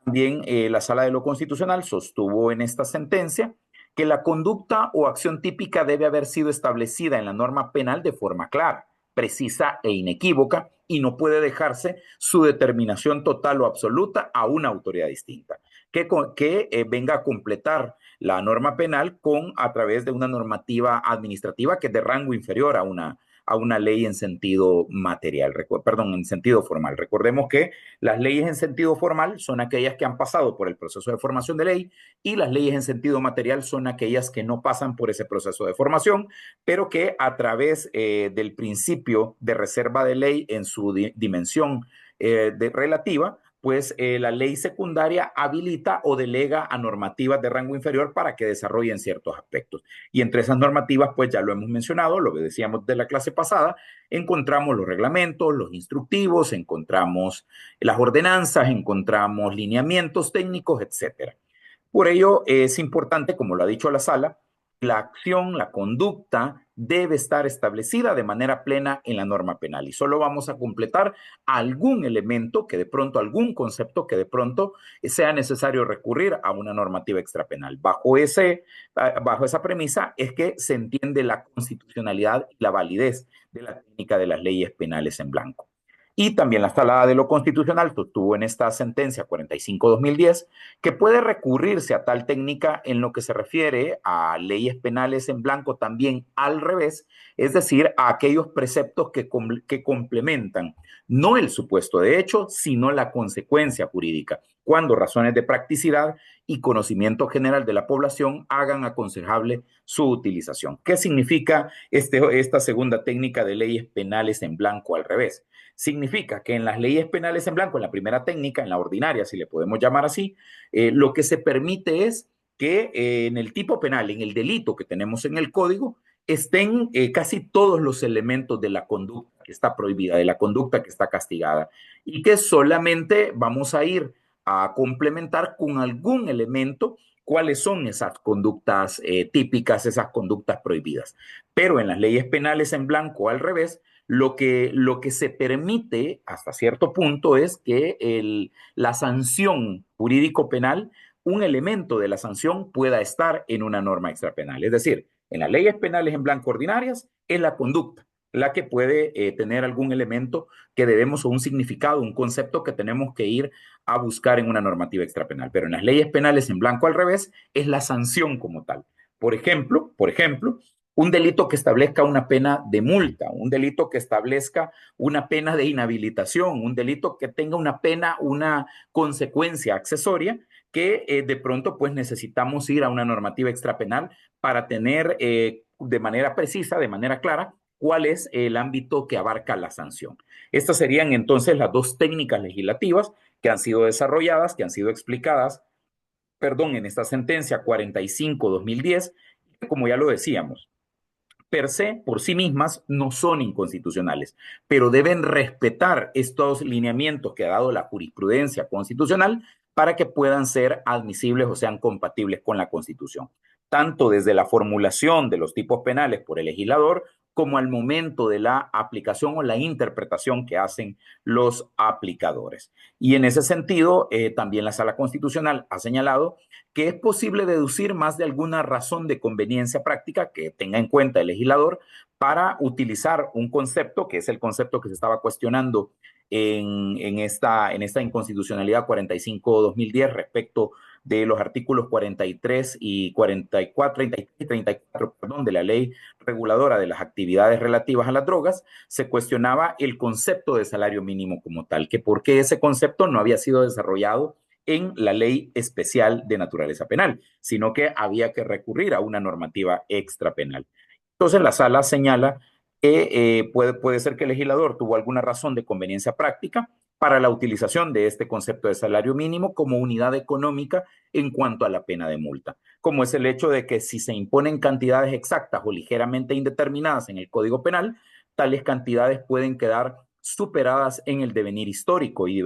También la Sala de lo Constitucional sostuvo en esta sentencia que la conducta o acción típica debe haber sido establecida en la norma penal de forma clara, precisa e inequívoca y no puede dejarse su determinación total o absoluta a una autoridad distinta, que venga a completar la norma penal a través de una normativa administrativa que es de rango inferior a una ley en sentido material, perdón, en sentido formal. Recordemos que las leyes en sentido formal son aquellas que han pasado por el proceso de formación de ley y las leyes en sentido material son aquellas que no pasan por ese proceso de formación, pero que a través del principio de reserva de ley en su dimensión relativa, pues la ley secundaria habilita o delega a normativas de rango inferior para que desarrollen ciertos aspectos. Y entre esas normativas, pues ya lo hemos mencionado, lo que decíamos de la clase pasada, encontramos los reglamentos, los instructivos, encontramos las ordenanzas, encontramos lineamientos técnicos, etcétera. Por ello, es importante, como lo ha dicho la sala, la acción, la conducta debe estar establecida de manera plena en la norma penal y solo vamos a completar algún elemento que de pronto, algún concepto que de pronto sea necesario recurrir a una normativa extrapenal. Bajo esa premisa es que se entiende la constitucionalidad y la validez de la técnica de las leyes penales en blanco. Y también la Sala de lo Constitucional sostuvo en esta sentencia 45-2010 que puede recurrirse a tal técnica en lo que se refiere a leyes penales en blanco también al revés, es decir, a aquellos preceptos que complementan no el supuesto de hecho, sino la consecuencia jurídica, cuando razones de practicidad y conocimiento general de la población hagan aconsejable su utilización. ¿Qué significa esta segunda técnica de leyes penales en blanco al revés? Significa que en las leyes penales en blanco, en la primera técnica, en la ordinaria, si le podemos llamar así, lo que se permite es que en el tipo penal, en el delito que tenemos en el código, estén casi todos los elementos de la conducta que está prohibida, de la conducta que está castigada, y que solamente vamos a ir a complementar con algún elemento cuáles son esas conductas típicas, esas conductas prohibidas. Pero en las leyes penales en blanco, al revés, lo que se permite hasta cierto punto es que la sanción jurídico-penal, un elemento de la sanción pueda estar en una norma extrapenal. Es decir, en las leyes penales en blanco ordinarias es la conducta la que puede tener algún elemento que debemos o un significado, un concepto que tenemos que ir a buscar en una normativa extrapenal. Pero en las leyes penales en blanco al revés es la sanción como tal. Por ejemplo, un delito que establezca una pena de multa, un delito que establezca una pena de inhabilitación, un delito que tenga una pena, una consecuencia accesoria, que de pronto pues necesitamos ir a una normativa extrapenal para tener de manera precisa, de manera clara, cuál es el ámbito que abarca la sanción. Estas serían entonces las dos técnicas legislativas que han sido desarrolladas, que han sido explicadas, perdón, en esta sentencia 45-2010, como ya lo decíamos, per se, por sí mismas, no son inconstitucionales, pero deben respetar estos lineamientos que ha dado la jurisprudencia constitucional para que puedan ser admisibles o sean compatibles con la Constitución, tanto desde la formulación de los tipos penales por el legislador como al momento de la aplicación o la interpretación que hacen los aplicadores. Y en ese sentido, también la Sala Constitucional ha señalado que es posible deducir más de alguna razón de conveniencia práctica que tenga en cuenta el legislador para utilizar un concepto, que es el concepto que se estaba cuestionando en esta inconstitucionalidad 45-2010 respecto de los artículos 43 y 44, 33 y 34, perdón, de la ley reguladora de las actividades relativas a las drogas, se cuestionaba el concepto de salario mínimo como tal, que por qué ese concepto no había sido desarrollado en la ley especial de naturaleza penal, sino que había que recurrir a una normativa extrapenal. Entonces la sala señala que puede ser que el legislador tuvo alguna razón de conveniencia práctica para la utilización de este concepto de salario mínimo como unidad económica en cuanto a la pena de multa, como es el hecho de que si se imponen cantidades exactas o ligeramente indeterminadas en el Código Penal, tales cantidades pueden quedar superadas en el devenir histórico y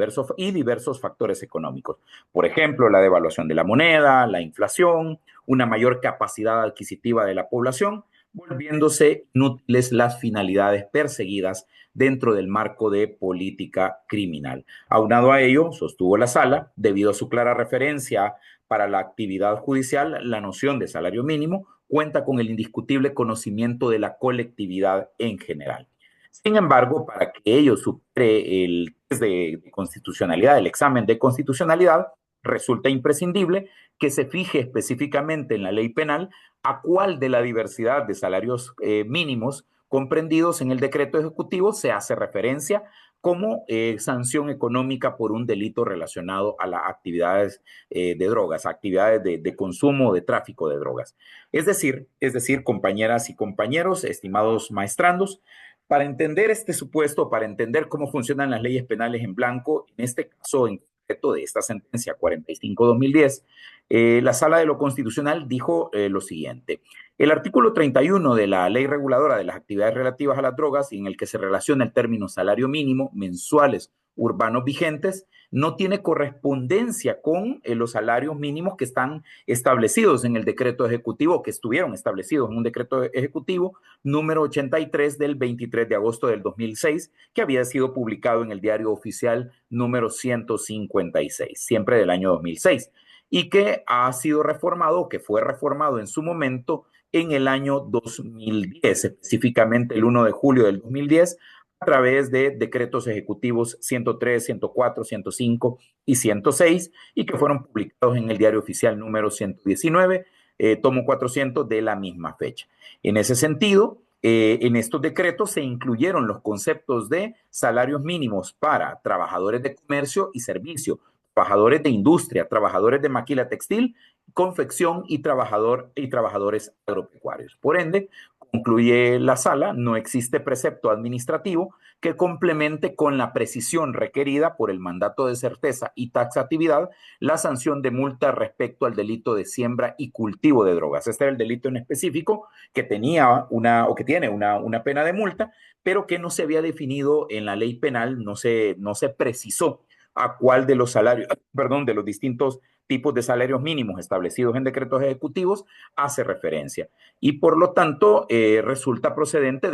diversos factores económicos. Por ejemplo, la devaluación de la moneda, la inflación, una mayor capacidad adquisitiva de la población, volviéndose inútiles las finalidades perseguidas dentro del marco de política criminal. Aunado a ello, sostuvo la sala, debido a su clara referencia para la actividad judicial, la noción de salario mínimo cuenta con el indiscutible conocimiento de la colectividad en general. Sin embargo, para que ello supere el test de constitucionalidad, el examen de constitucionalidad, resulta imprescindible que se fije específicamente en la ley penal a cuál de la diversidad de salarios mínimos comprendidos en el decreto ejecutivo, se hace referencia como sanción económica por un delito relacionado a las actividades de drogas, actividades de consumo, de tráfico de drogas. Es decir, compañeras y compañeros, estimados maestrandos, para entender este supuesto, para entender cómo funcionan las leyes penales en blanco, en este caso en concreto de esta sentencia 45-2010, la Sala de lo Constitucional dijo lo siguiente. El artículo 31 de la Ley Reguladora de las Actividades Relativas a las Drogas, en el que se relaciona el término salario mínimo mensuales urbanos vigentes, no tiene correspondencia con los salarios mínimos que están establecidos en el decreto ejecutivo, que estuvieron establecidos en un decreto ejecutivo número 83 del 23 de agosto del 2006, que había sido publicado en el Diario Oficial número 156, siempre del año 2006, y que ha sido reformado, que fue reformado en su momento en el año 2010, específicamente el 1 de julio del 2010, a través de decretos ejecutivos 103, 104, 105 y 106, y que fueron publicados en el Diario Oficial número 119, tomo 400 de la misma fecha. En ese sentido, en estos decretos se incluyeron los conceptos de salarios mínimos para trabajadores de comercio y servicio, trabajadores de industria, trabajadores de maquila textil, confección y trabajadores agropecuarios. Por ende, concluye la sala, no existe precepto administrativo que complemente con la precisión requerida por el mandato de certeza y taxatividad la sanción de multa respecto al delito de siembra y cultivo de drogas. Este era el delito en específico que tenía o que tiene una pena de multa, pero que no se había definido en la ley penal, no se precisó a cuál de los salarios, perdón, de los distintos tipos de salarios mínimos establecidos en decretos ejecutivos hace referencia. Y por lo tanto, resultó procedente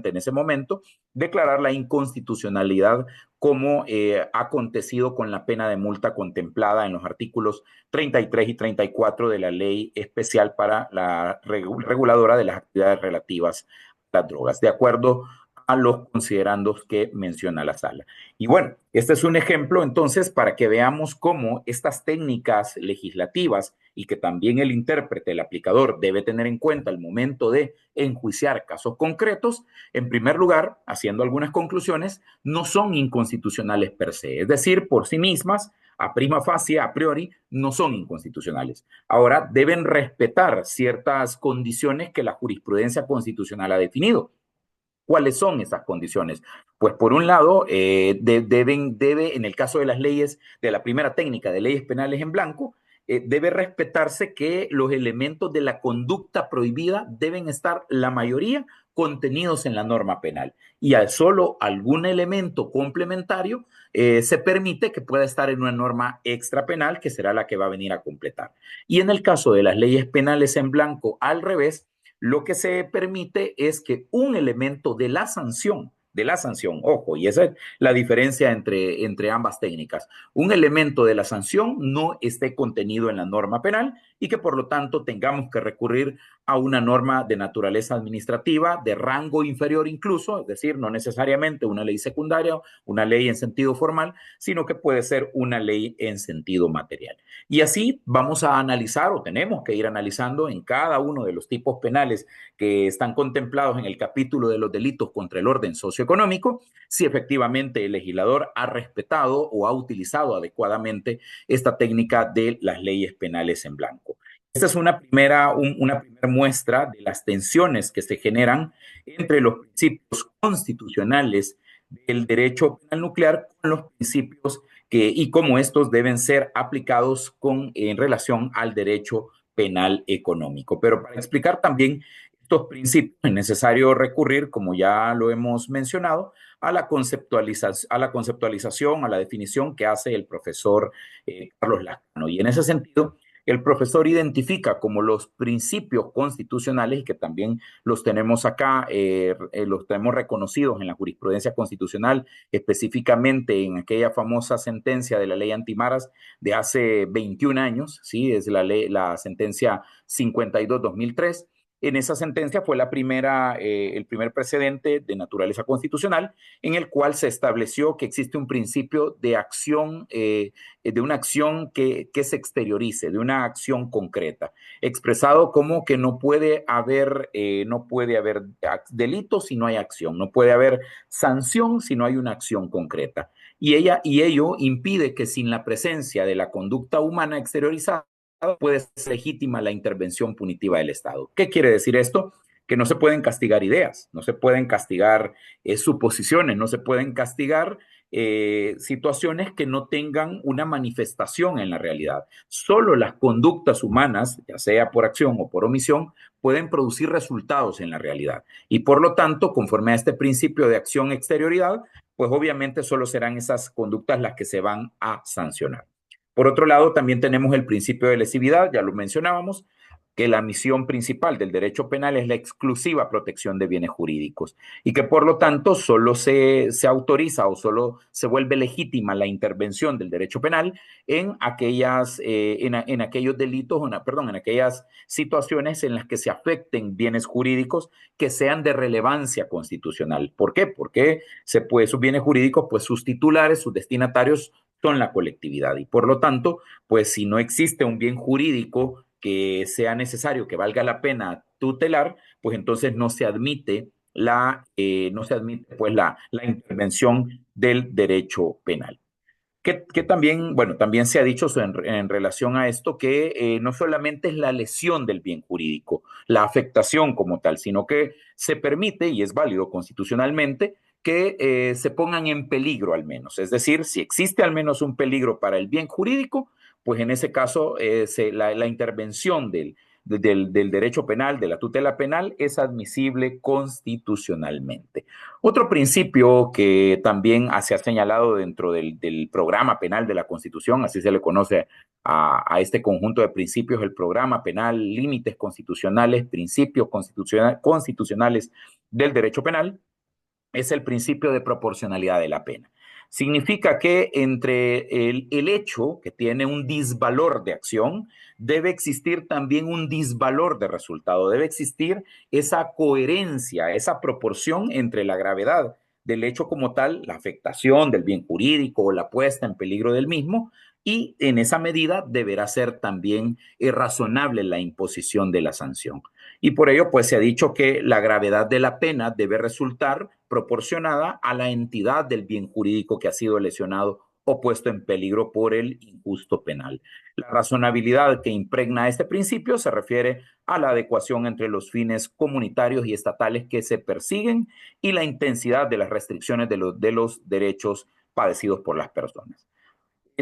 en ese momento declarar la inconstitucionalidad como ha acontecido con la pena de multa contemplada en los artículos 33 y 34 de la Ley Especial para la Reguladora de las Actividades Relativas a las Drogas, de acuerdo a los considerandos que menciona la sala. Y bueno, este es un ejemplo entonces para que veamos cómo estas técnicas legislativas y que también el intérprete, el aplicador, debe tener en cuenta al momento de enjuiciar casos concretos, en primer lugar, haciendo algunas conclusiones, no son inconstitucionales per se, es decir, por sí mismas, a prima facie, a priori, no son inconstitucionales. Ahora, deben respetar ciertas condiciones que la jurisprudencia constitucional ha definido. ¿Cuáles son esas condiciones? Pues por un lado, debe, en el caso de las leyes, de la primera técnica de leyes penales en blanco, debe respetarse que los elementos de la conducta prohibida deben estar, la mayoría, contenidos en la norma penal. Y al solo algún elemento complementario se permite que pueda estar en una norma extrapenal, que será la que va a venir a completar. Y en el caso de las leyes penales en blanco, al revés, lo que se permite es que un elemento de la sanción, ojo, y esa es la diferencia entre ambas técnicas, un elemento de la sanción no esté contenido en la norma penal y que por lo tanto tengamos que recurrir a una norma de naturaleza administrativa, de rango inferior incluso, es decir, no necesariamente una ley secundaria, una ley en sentido formal, sino que puede ser una ley en sentido material. Y así vamos a analizar, o tenemos que ir analizando en cada uno de los tipos penales que están contemplados en el capítulo de los delitos contra el orden socioeconómico, si efectivamente el legislador ha respetado o ha utilizado adecuadamente esta técnica de las leyes penales en blanco. Esta es una primera muestra de las tensiones que se generan entre los principios constitucionales del derecho penal nuclear con los principios y cómo estos deben ser aplicados en relación al derecho penal económico. Pero para explicar también estos principios es necesario recurrir, como ya lo hemos mencionado, a la conceptualización, a la definición que hace el profesor Carlos Lascano. Y en ese sentido, el profesor identifica como los principios constitucionales, y que también los tenemos acá, los tenemos reconocidos en la jurisprudencia constitucional, específicamente en aquella famosa sentencia de la ley Antimaras de hace 21 años, ¿sí? Es la sentencia 52-2003, En esa sentencia fue el primer precedente de naturaleza constitucional en el cual se estableció que existe un principio de acción, de una acción que se exteriorice, de una acción concreta, expresado como que no puede haber delito si no hay acción, no puede haber sanción si no hay una acción concreta. Y ello impide que sin la presencia de la conducta humana exteriorizada puede ser legítima la intervención punitiva del Estado. ¿Qué quiere decir esto? Que no se pueden castigar ideas, no se pueden castigar suposiciones, no se pueden castigar situaciones que no tengan una manifestación en la realidad. Solo las conductas humanas, ya sea por acción o por omisión, pueden producir resultados en la realidad. Y por lo tanto, conforme a este principio de acción-exterioridad, pues obviamente solo serán esas conductas las que se van a sancionar. Por otro lado, también tenemos el principio de lesividad, ya lo mencionábamos, que la misión principal del derecho penal es la exclusiva protección de bienes jurídicos y que por lo tanto solo se autoriza o solo se vuelve legítima la intervención del derecho penal en aquellos delitos, en aquellas situaciones en las que se afecten bienes jurídicos que sean de relevancia constitucional. ¿Por qué? Porque esos bienes jurídicos, pues sus titulares, sus destinatarios son la colectividad y por lo tanto, pues si no existe un bien jurídico que sea necesario, que valga la pena tutelar, pues entonces no se admite pues la intervención del derecho penal. Que también, bueno, también se ha dicho en relación a esto que no solamente es la lesión del bien jurídico, la afectación como tal, sino que se permite, y es válido constitucionalmente, que se pongan en peligro al menos. Es decir, si existe al menos un peligro para el bien jurídico, pues en ese caso la intervención del derecho penal, de la tutela penal, es admisible constitucionalmente. Otro principio que también se ha señalado dentro del programa penal de la Constitución, así se le conoce a este conjunto de principios, el programa penal, límites constitucionales, principios constitucionales del derecho penal, es el principio de proporcionalidad de la pena. Significa que entre el hecho que tiene un disvalor de acción, debe existir también un disvalor de resultado, debe existir esa coherencia, esa proporción entre la gravedad del hecho como tal, la afectación del bien jurídico o la puesta en peligro del mismo, y en esa medida deberá ser también razonable la imposición de la sanción. Y por ello, pues se ha dicho que la gravedad de la pena debe resultar proporcionada a la entidad del bien jurídico que ha sido lesionado o puesto en peligro por el injusto penal. La razonabilidad que impregna este principio se refiere a la adecuación entre los fines comunitarios y estatales que se persiguen y la intensidad de las restricciones de los derechos padecidos por las personas.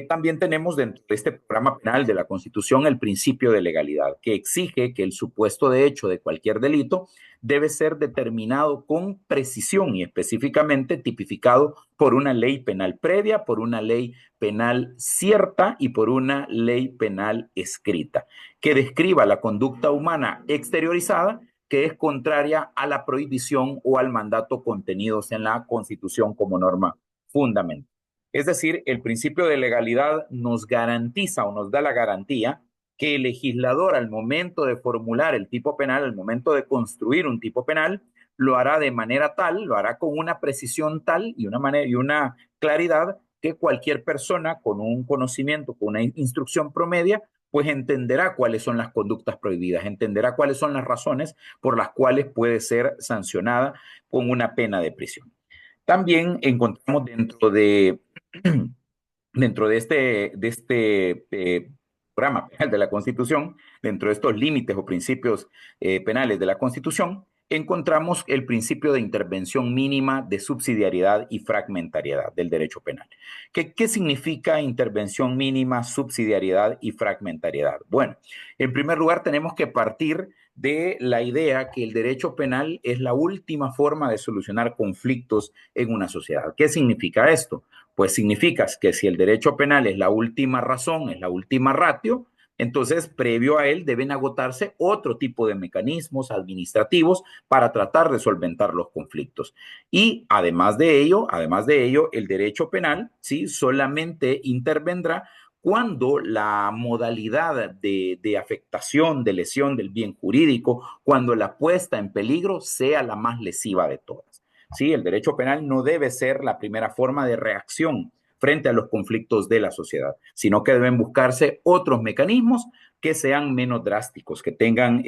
También tenemos dentro de este programa penal de la Constitución el principio de legalidad, que exige que el supuesto de hecho de cualquier delito debe ser determinado con precisión y específicamente tipificado por una ley penal previa, por una ley penal cierta y por una ley penal escrita, que describa la conducta humana exteriorizada que es contraria a la prohibición o al mandato contenidos en la Constitución como norma fundamental. Es decir, el principio de legalidad nos garantiza o nos da la garantía que el legislador al momento de formular el tipo penal, al momento de construir un tipo penal, lo hará de manera tal, lo hará con una precisión tal y una claridad que cualquier persona con un conocimiento, con una instrucción promedia, pues entenderá cuáles son las conductas prohibidas, entenderá cuáles son las razones por las cuales puede ser sancionada con una pena de prisión. También encontramos dentro de este programa penal de la Constitución, dentro de estos límites o principios penales de la Constitución, encontramos el principio de intervención mínima de subsidiariedad y fragmentariedad del derecho penal. ¿Qué significa intervención mínima, subsidiariedad y fragmentariedad? Bueno, en primer lugar tenemos que partir de la idea que el derecho penal es la última forma de solucionar conflictos en una sociedad. ¿Qué significa esto? Pues significa que si el derecho penal es la última razón, es la última ratio, entonces previo a él deben agotarse otro tipo de mecanismos administrativos para tratar de solventar los conflictos. Y además de ello, el derecho penal, ¿sí?, solamente intervendrá cuando la modalidad de afectación, de lesión del bien jurídico, cuando la puesta en peligro sea la más lesiva de todas. Sí, el derecho penal no debe ser la primera forma de reacción frente a los conflictos de la sociedad, sino que deben buscarse otros mecanismos que sean menos drásticos, que tengan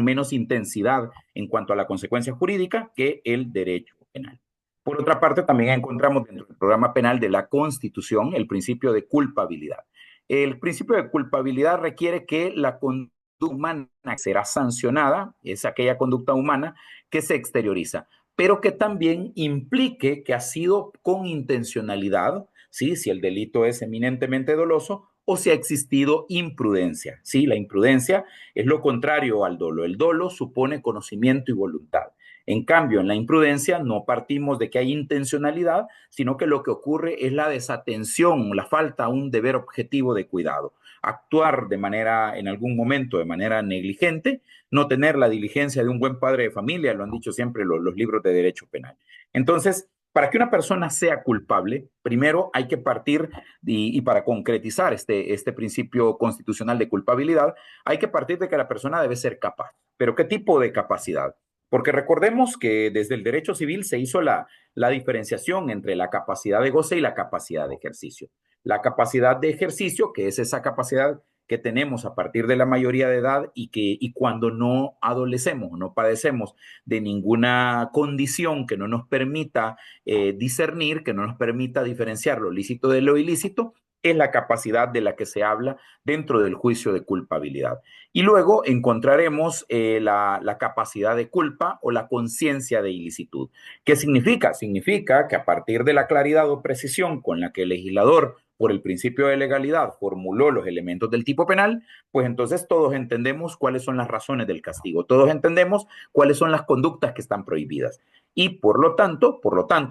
menos intensidad en cuanto a la consecuencia jurídica que el derecho penal. Por otra parte, también encontramos dentro del programa penal de la Constitución el principio de culpabilidad. El principio de culpabilidad requiere que la conducta humana será sancionada, es aquella conducta humana que se exterioriza, pero que también implique que ha sido con intencionalidad, ¿sí? Si el delito es eminentemente doloso o si ha existido imprudencia. ¿Sí? La imprudencia es lo contrario al dolo. El dolo supone conocimiento y voluntad. En cambio, en la imprudencia no partimos de que hay intencionalidad, sino que lo que ocurre es la desatención, la falta a un deber objetivo de cuidado. Actuar de manera, en algún momento, de manera negligente, no tener la diligencia de un buen padre de familia, lo han dicho siempre los libros de derecho penal. Entonces, para que una persona sea culpable, primero hay que partir, y para concretizar este principio constitucional de culpabilidad, hay que partir de que la persona debe ser capaz. ¿Pero qué tipo de capacidad? Porque recordemos que desde el derecho civil se hizo la diferenciación entre la capacidad de goce y la capacidad de ejercicio. La capacidad de ejercicio, que es esa capacidad que tenemos a partir de la mayoría de edad y cuando no adolecemos, no padecemos de ninguna condición que no nos permita discernir, que no nos permita diferenciar lo lícito de lo ilícito, es la capacidad de la que se habla dentro del juicio de culpabilidad. Y luego encontraremos la capacidad de culpa o la conciencia de ilicitud. ¿Qué significa? Significa que a partir de la claridad o precisión con la que el legislador, por el principio de legalidad, formuló los elementos del tipo penal, pues entonces todos entendemos cuáles son las razones del castigo, todos entendemos cuáles son las conductas que están prohibidas. Y por lo tanto,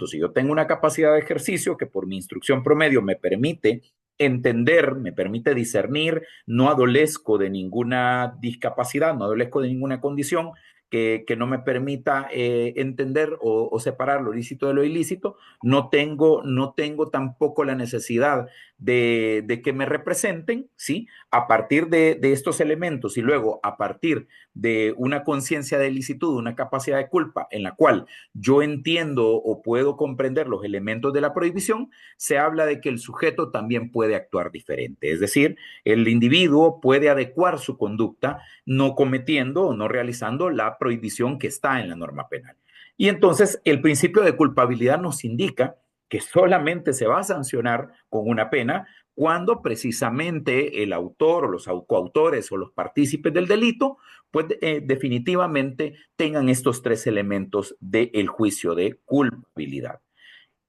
si yo tengo una capacidad de ejercicio que por mi instrucción promedio me permite entender, me permite discernir, no adolezco de ninguna discapacidad, no adolezco de ninguna condición que no me permita entender o separar lo lícito de lo ilícito, no tengo tampoco la necesidad de que me representen, ¿sí? A partir de estos elementos y luego a partir de una conciencia de ilicitud, una capacidad de culpa en la cual yo entiendo o puedo comprender los elementos de la prohibición, se habla de que el sujeto también puede actuar diferente. Es decir, el individuo puede adecuar su conducta no cometiendo o no realizando la prohibición que está en la norma penal. Y entonces el principio de culpabilidad nos indica que solamente se va a sancionar con una pena cuando precisamente el autor o los coautores o los partícipes del delito, pues definitivamente tengan estos tres elementos del juicio de culpabilidad.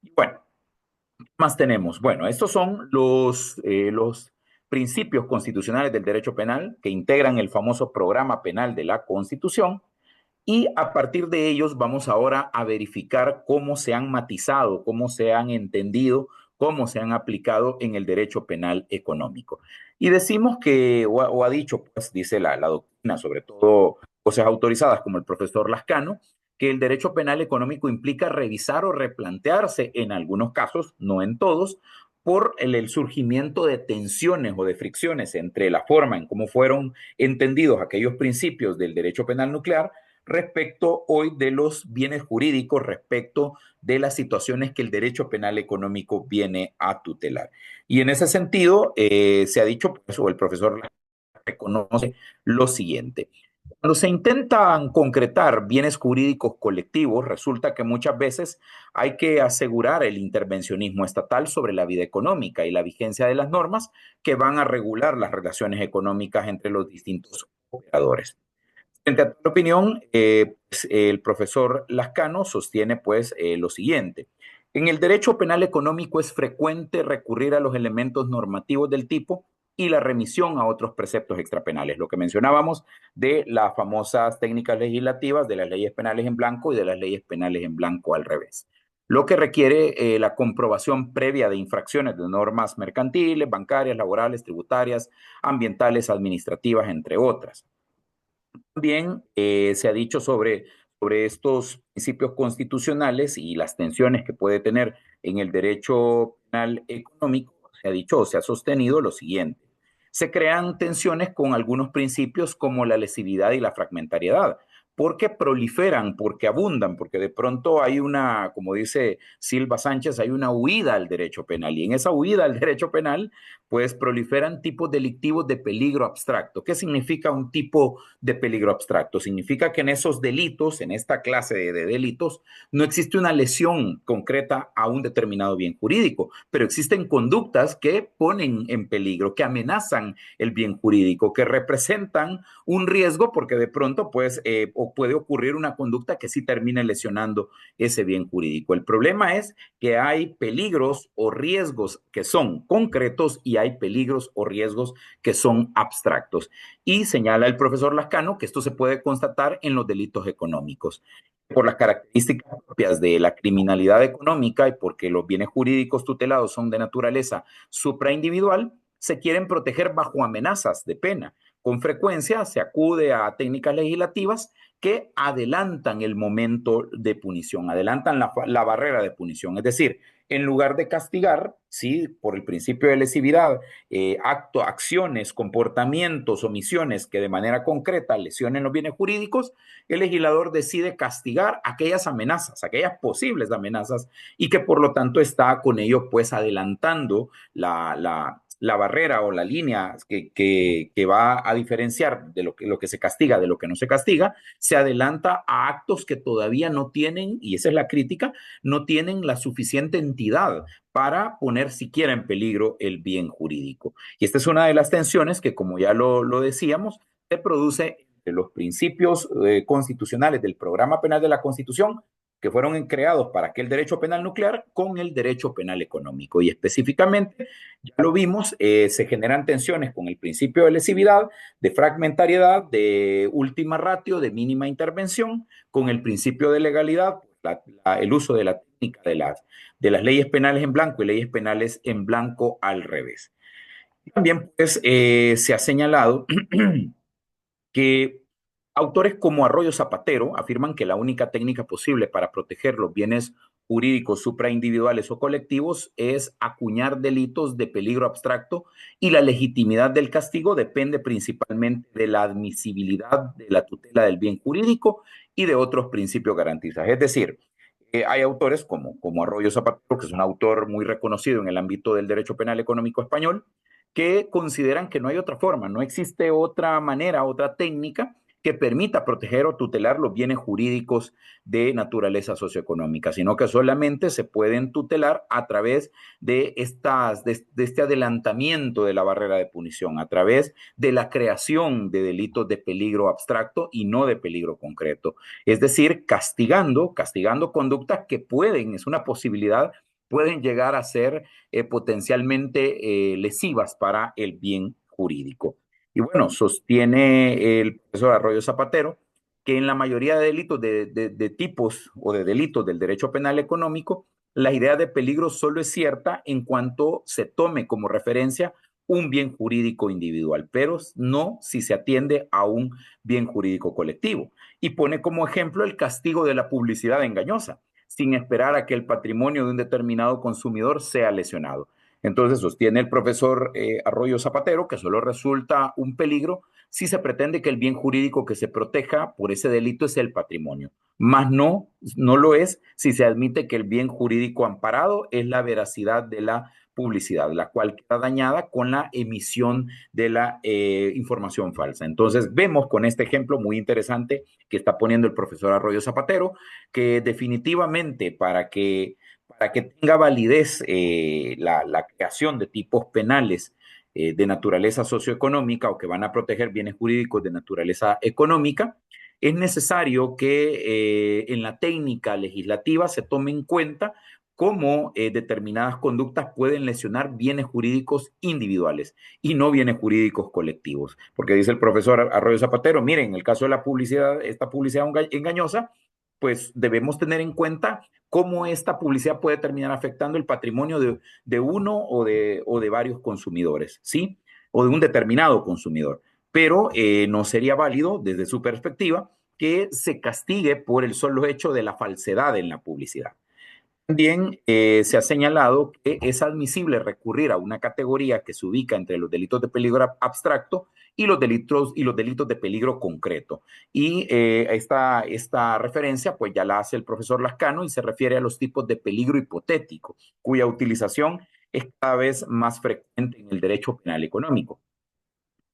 Y bueno, ¿qué más tenemos? Bueno, estos son los principios constitucionales del derecho penal que integran el famoso programa penal de la Constitución. Y a partir de ellos vamos ahora a verificar cómo se han matizado, cómo se han entendido, cómo se han aplicado en el derecho penal económico. Y decimos que, o ha dicho, pues dice la doctrina, sobre todo cosas autorizadas como el profesor Lascano, que el derecho penal económico implica revisar o replantearse en algunos casos, no en todos, por el surgimiento de tensiones o de fricciones entre la forma en cómo fueron entendidos aquellos principios del derecho penal nuclear respecto hoy de los bienes jurídicos, respecto de las situaciones que el derecho penal económico viene a tutelar. Y en ese sentido, se ha dicho, pues, o el profesor reconoce lo siguiente. Cuando se intentan concretar bienes jurídicos colectivos, resulta que muchas veces hay que asegurar el intervencionismo estatal sobre la vida económica y la vigencia de las normas que van a regular las relaciones económicas entre los distintos operadores. Frente a tu opinión, pues, el profesor Lascano sostiene pues lo siguiente. En el derecho penal económico es frecuente recurrir a los elementos normativos del tipo y la remisión a otros preceptos extrapenales. Lo que mencionábamos de las famosas técnicas legislativas de las leyes penales en blanco y de las leyes penales en blanco al revés. Lo que requiere la comprobación previa de infracciones de normas mercantiles, bancarias, laborales, tributarias, ambientales, administrativas, entre otras. También se ha dicho sobre estos principios constitucionales y las tensiones que puede tener en el derecho penal económico, se ha dicho o se ha sostenido lo siguiente. Se crean tensiones con algunos principios como la lesividad y la fragmentariedad, porque proliferan, porque abundan, porque de pronto hay una, como dice Silva Sánchez, hay una huida al derecho penal. Y en esa huida al derecho penal, pues proliferan tipos delictivos de peligro abstracto. ¿Qué significa un tipo de peligro abstracto? Significa que en esos delitos, en esta clase de delitos, no existe una lesión concreta a un determinado bien jurídico, pero existen conductas que ponen en peligro, que amenazan el bien jurídico, que representan un riesgo porque de pronto pues, o puede ocurrir una conducta que sí termine lesionando ese bien jurídico. El problema es que hay peligros o riesgos que son concretos y hay peligros o riesgos que son abstractos. Y señala el profesor Lascano que esto se puede constatar en los delitos económicos por las características propias de la criminalidad económica y porque los bienes jurídicos tutelados son de naturaleza supraindividual, se quieren proteger bajo amenazas de pena. Con frecuencia se acude a técnicas legislativas que adelantan el momento de punición, adelantan la barrera de punición. Es decir, en lugar de castigar, sí, por el principio de lesividad, acciones, comportamientos, omisiones que de manera concreta lesionen los bienes jurídicos, el legislador decide castigar aquellas amenazas, aquellas posibles amenazas, y que por lo tanto está con ello pues adelantando la barrera o la línea que va a diferenciar de lo que se castiga de lo que no se castiga, se adelanta a actos que todavía no tienen, y esa es la crítica, no tienen la suficiente entidad para poner siquiera en peligro el bien jurídico. Y esta es una de las tensiones que, como ya lo decíamos, se produce entre los principios constitucionales del programa penal de la Constitución que fueron creados para aquel derecho penal nuclear con el derecho penal económico. Y específicamente, ya lo vimos, se generan tensiones con el principio de lesividad, de fragmentariedad, de última ratio, de mínima intervención, con el principio de legalidad, el uso de la técnica de las leyes penales en blanco y leyes penales en blanco al revés. También pues, se ha señalado que autores como Arroyo Zapatero afirman que la única técnica posible para proteger los bienes jurídicos supraindividuales o colectivos es acuñar delitos de peligro abstracto y la legitimidad del castigo depende principalmente de la admisibilidad de la tutela del bien jurídico y de otros principios garantistas. Es decir, hay autores como Arroyo Zapatero, que es un autor muy reconocido en el ámbito del derecho penal económico español, que consideran que no hay otra forma, no existe otra manera, otra técnica que permita proteger o tutelar los bienes jurídicos de naturaleza socioeconómica, sino que solamente se pueden tutelar a través de este adelantamiento de la barrera de punición, a través de la creación de delitos de peligro abstracto y no de peligro concreto. Es decir, castigando conductas que pueden, es una posibilidad, pueden llegar a ser potencialmente lesivas para el bien jurídico. Y bueno, sostiene el profesor Arroyo Zapatero que en la mayoría de delitos de tipos o de delitos del derecho penal económico, la idea de peligro solo es cierta en cuanto se tome como referencia un bien jurídico individual, pero no si se atiende a un bien jurídico colectivo. Y pone como ejemplo el castigo de la publicidad engañosa, sin esperar a que el patrimonio de un determinado consumidor sea lesionado. Entonces sostiene el profesor Arroyo Zapatero que solo resulta un peligro si se pretende que el bien jurídico que se proteja por ese delito es el patrimonio, más no lo es si se admite que el bien jurídico amparado es la veracidad de la publicidad, la cual queda dañada con la emisión de la información falsa. Entonces vemos con este ejemplo muy interesante que está poniendo el profesor Arroyo Zapatero, que definitivamente para que tenga validez la creación de tipos penales de naturaleza socioeconómica o que van a proteger bienes jurídicos de naturaleza económica, es necesario que en la técnica legislativa se tome en cuenta cómo determinadas conductas pueden lesionar bienes jurídicos individuales y no bienes jurídicos colectivos. Porque dice el profesor Arroyo Zapatero, miren, en el caso de la publicidad, esta publicidad engañosa, pues debemos tener en cuenta cómo esta publicidad puede terminar afectando el patrimonio de uno o de varios consumidores, ¿sí? O de un determinado consumidor. Pero no sería válido, desde su perspectiva, que se castigue por el solo hecho de la falsedad en la publicidad. También se ha señalado que es admisible recurrir a una categoría que se ubica entre los delitos de peligro abstracto y los delitos de peligro concreto. Y esta referencia pues ya la hace el profesor Lascano y se refiere a los tipos de peligro hipotético, cuya utilización es cada vez más frecuente en el derecho penal económico.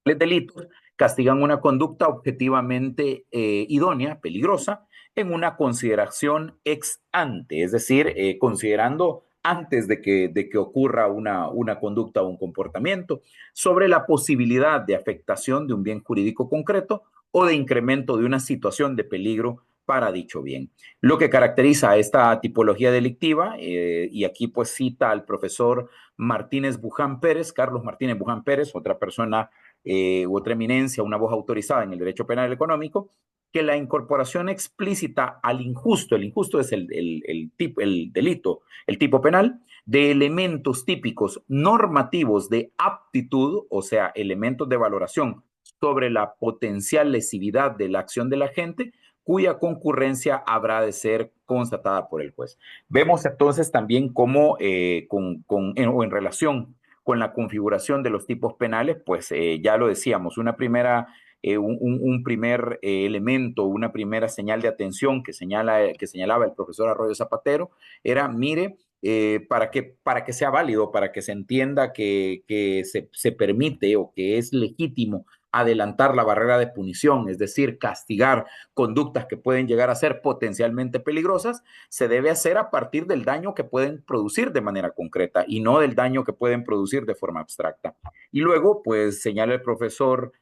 Los delitos castigan una conducta objetivamente idónea, peligrosa, en una consideración ex ante, es decir, considerando antes de que ocurra una conducta o un comportamiento, sobre la posibilidad de afectación de un bien jurídico concreto o de incremento de una situación de peligro para dicho bien. Lo que caracteriza a esta tipología delictiva, y aquí pues cita al profesor Martínez Buján Pérez, Carlos Martínez Buján Pérez, otra persona u otra eminencia, una voz autorizada en el derecho penal económico, que la incorporación explícita al injusto, el injusto es el delito, el tipo penal, de elementos típicos normativos de aptitud, o sea, elementos de valoración sobre la potencial lesividad de la acción de la gente, cuya concurrencia habrá de ser constatada por el juez. Vemos entonces también cómo en relación con la configuración de los tipos penales, pues ya lo decíamos, un primer elemento, una primera señal de atención que señalaba el profesor Arroyo Zapatero era, mire, para que sea válido, para que se entienda que se permite o que es legítimo adelantar la barrera de punición, es decir, castigar conductas que pueden llegar a ser potencialmente peligrosas, se debe hacer a partir del daño que pueden producir de manera concreta y no del daño que pueden producir de forma abstracta. Y luego, pues señala el profesor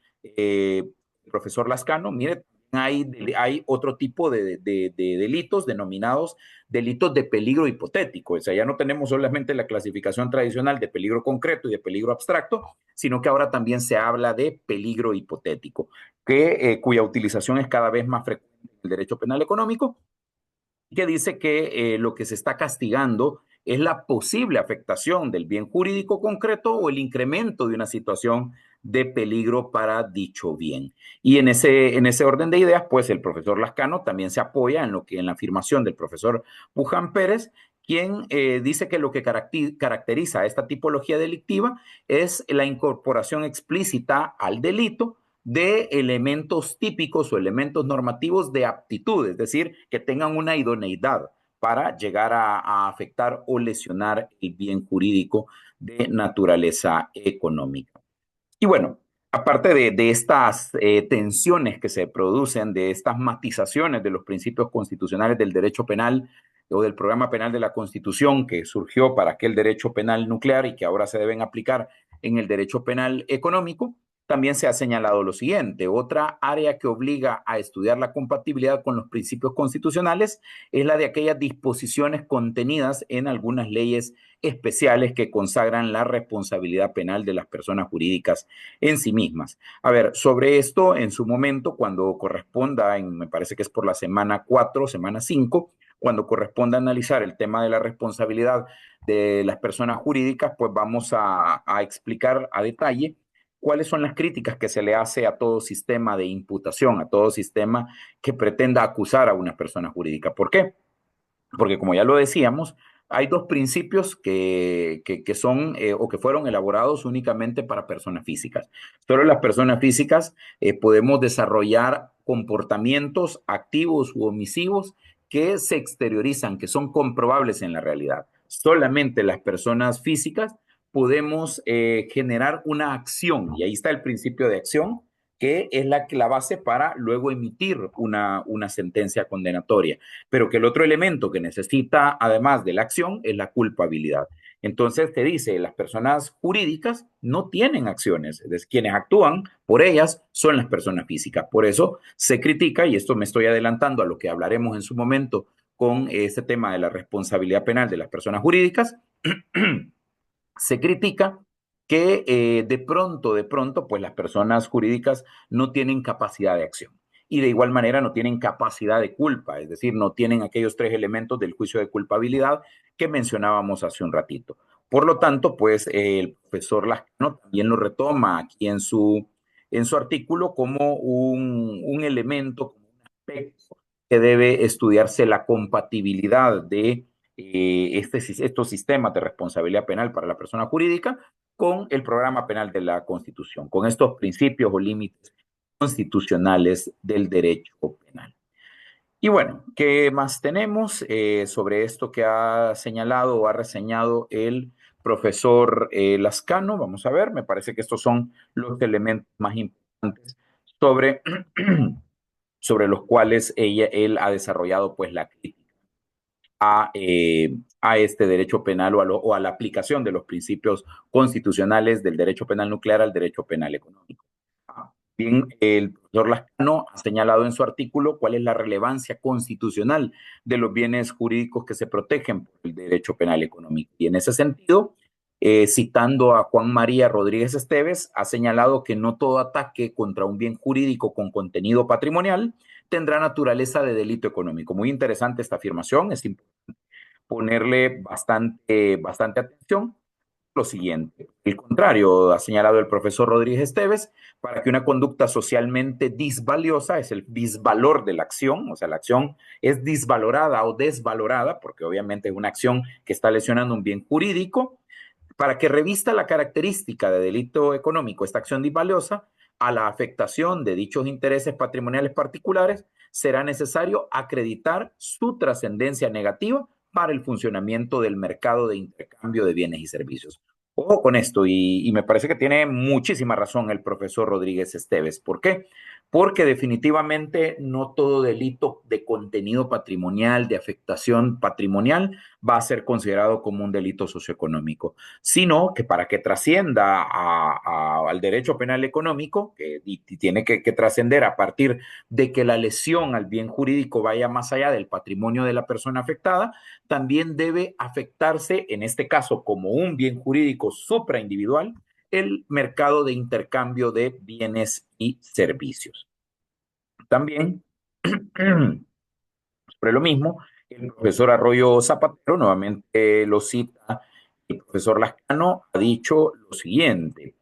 Lascano, mire, hay otro tipo de delitos denominados delitos de peligro hipotético. O sea, ya no tenemos solamente la clasificación tradicional de peligro concreto y de peligro abstracto, sino que ahora también se habla de peligro hipotético, cuya utilización es cada vez más frecuente en el derecho penal económico, que dice que lo que se está castigando es la posible afectación del bien jurídico concreto o el incremento de una situación de peligro para dicho bien. Y en ese orden de ideas, pues el profesor Lascano también se apoya en la afirmación del profesor Puján Pérez, quien dice que lo que caracteriza a esta tipología delictiva es la incorporación explícita al delito de elementos típicos o elementos normativos de aptitud, es decir, que tengan una idoneidad para llegar a afectar o lesionar el bien jurídico de naturaleza económica. Y bueno, aparte de estas tensiones que se producen, de estas matizaciones de los principios constitucionales del derecho penal o del programa penal de la Constitución que surgió para aquel derecho penal nuclear y que ahora se deben aplicar en el derecho penal económico, también se ha señalado lo siguiente: otra área que obliga a estudiar la compatibilidad con los principios constitucionales es la de aquellas disposiciones contenidas en algunas leyes especiales que consagran la responsabilidad penal de las personas jurídicas en sí mismas. A ver, sobre esto, en su momento, cuando corresponda, me parece que es por la semana 4, semana 5, cuando corresponda analizar el tema de la responsabilidad de las personas jurídicas, pues vamos a explicar a detalle cuáles son las críticas que se le hace a todo sistema de imputación, a todo sistema que pretenda acusar a una persona jurídica. ¿Por qué? Porque como ya lo decíamos, hay dos principios que son o que fueron elaborados únicamente para personas físicas. Solo las personas físicas podemos desarrollar comportamientos activos u omisivos que se exteriorizan, que son comprobables en la realidad. Solamente las personas físicas podemos generar una acción, y ahí está el principio de acción, que es la base para luego emitir una sentencia condenatoria, pero que el otro elemento que necesita, además de la acción, es la culpabilidad. Entonces te dice, las personas jurídicas no tienen acciones, es decir, quienes actúan por ellas son las personas físicas. Por eso se critica, y esto me estoy adelantando a lo que hablaremos en su momento con este tema de la responsabilidad penal de las personas jurídicas, se critica que de pronto, pues las personas jurídicas no tienen capacidad de acción y de igual manera no tienen capacidad de culpa, es decir, no tienen aquellos tres elementos del juicio de culpabilidad que mencionábamos hace un ratito. Por lo tanto, pues el profesor Lascano también lo retoma aquí en su artículo como un elemento, como un aspecto que debe estudiarse la compatibilidad de estos sistemas de responsabilidad penal para la persona jurídica con el programa penal de la Constitución, con estos principios o límites constitucionales del derecho penal. Y bueno, ¿qué más tenemos sobre esto que ha señalado o ha reseñado el profesor Lascano? Vamos a ver, me parece que estos son los elementos más importantes sobre, sobre los cuales él ha desarrollado pues la crítica a este derecho penal o a la aplicación de los principios constitucionales del derecho penal nuclear al derecho penal económico. Bien, el profesor Lascano ha señalado en su artículo cuál es la relevancia constitucional de los bienes jurídicos que se protegen por el derecho penal económico. Y en ese sentido, citando a Juan María Rodríguez Esteves, ha señalado que no todo ataque contra un bien jurídico con contenido patrimonial tendrá naturaleza de delito económico. Muy interesante esta afirmación, es importante ponerle bastante atención. Lo siguiente, el contrario, ha señalado el profesor Rodríguez Esteves, para que una conducta socialmente disvaliosa, es el disvalor de la acción, o sea, la acción es disvalorada o desvalorada, porque obviamente es una acción que está lesionando un bien jurídico, para que revista la característica de delito económico, esta acción disvaliosa, a la afectación de dichos intereses patrimoniales particulares, será necesario acreditar su trascendencia negativa para el funcionamiento del mercado de intercambio de bienes y servicios. Ojo con esto, y me parece que tiene muchísima razón el profesor Rodríguez Esteves. ¿Por qué? Porque definitivamente no todo delito de contenido patrimonial, de afectación patrimonial, va a ser considerado como un delito socioeconómico, sino que para que trascienda al derecho penal económico, y tiene que trascender a partir de que la lesión al bien jurídico vaya más allá del patrimonio de la persona afectada, también debe afectarse, en este caso como un bien jurídico supraindividual, el mercado de intercambio de bienes y servicios. También, sobre lo mismo, el profesor Arroyo Zapatero, nuevamente lo cita el profesor Lascano, ha dicho lo siguiente.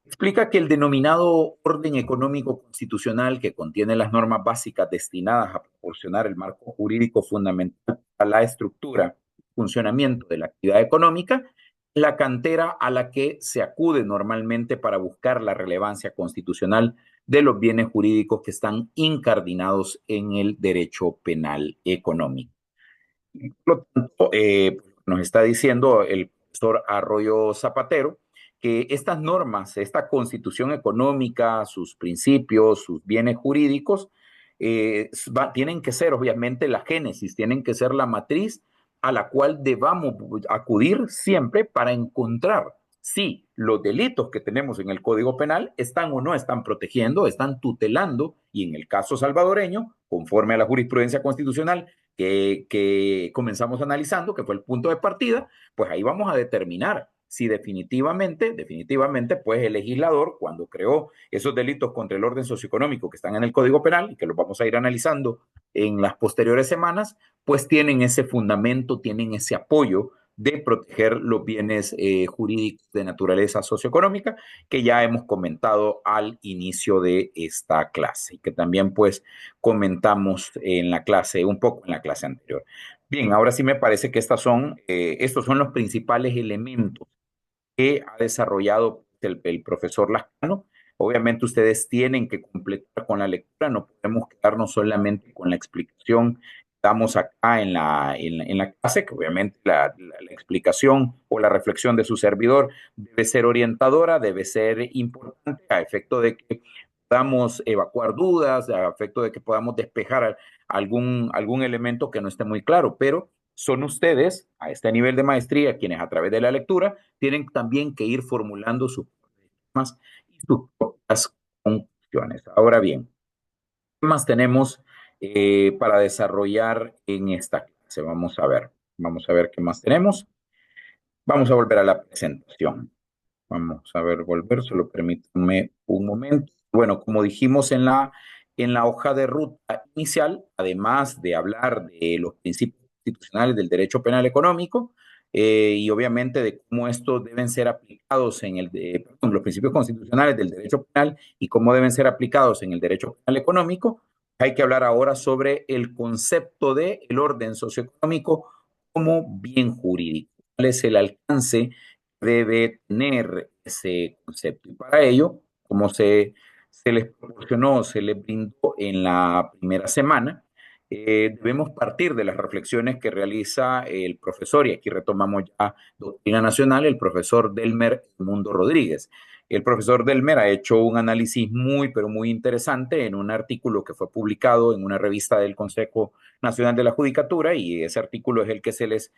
Explica que el denominado orden económico constitucional, que contiene las normas básicas destinadas a proporcionar el marco jurídico fundamental a la estructura y funcionamiento de la actividad económica, la cantera a la que se acude normalmente para buscar la relevancia constitucional de los bienes jurídicos que están incardinados en el derecho penal económico. Por lo tanto, nos está diciendo el profesor Arroyo Zapatero que estas normas, esta constitución económica, sus principios, sus bienes jurídicos, tienen que ser obviamente la génesis, tienen que ser la matriz a la cual debamos acudir siempre para encontrar si los delitos que tenemos en el Código Penal están o no están protegiendo, están tutelando, y en el caso salvadoreño, conforme a la jurisprudencia constitucional que comenzamos analizando, que fue el punto de partida, pues ahí vamos a determinar si definitivamente, pues el legislador, cuando creó esos delitos contra el orden socioeconómico que están en el Código Penal y que los vamos a ir analizando en las posteriores semanas, pues tienen ese fundamento, tienen ese apoyo de proteger los bienes jurídicos de naturaleza socioeconómica que ya hemos comentado al inicio de esta clase y que también pues comentamos en la clase, un poco en la clase anterior. Bien, ahora sí me parece que estos son los principales elementos que ha desarrollado el profesor Lascano. Obviamente ustedes tienen que completar con la lectura, no podemos quedarnos solamente con la explicación que damos acá en la clase, que obviamente la explicación o la reflexión de su servidor debe ser orientadora, debe ser importante a efecto de que podamos evacuar dudas, a efecto de que podamos despejar algún elemento que no esté muy claro, pero son ustedes, a este nivel de maestría, quienes a través de la lectura tienen también que ir formulando sus problemas y sus propias conclusiones. Ahora bien, ¿qué más tenemos para desarrollar en esta clase? Vamos a ver qué más tenemos. Vamos a volver a la presentación. Vamos a ver, solo permítanme un momento. Bueno, como dijimos en la hoja de ruta inicial, además de hablar de los principios constitucionales del derecho penal económico y obviamente de cómo estos deben ser aplicados perdón, los principios constitucionales del derecho penal y cómo deben ser aplicados en el derecho penal económico, hay que hablar ahora sobre el concepto de el orden socioeconómico como bien jurídico. ¿Cuál es el alcance que debe tener ese concepto? Y para ello, como se les proporcionó, se les brindó en la primera semana, debemos partir de las reflexiones que realiza el profesor, y aquí retomamos ya Doctrina Nacional, el profesor Delmer Mundo Rodríguez. El profesor Delmer ha hecho un análisis muy, pero muy interesante en un artículo que fue publicado en una revista del Consejo Nacional de la Judicatura, y ese artículo es el que se les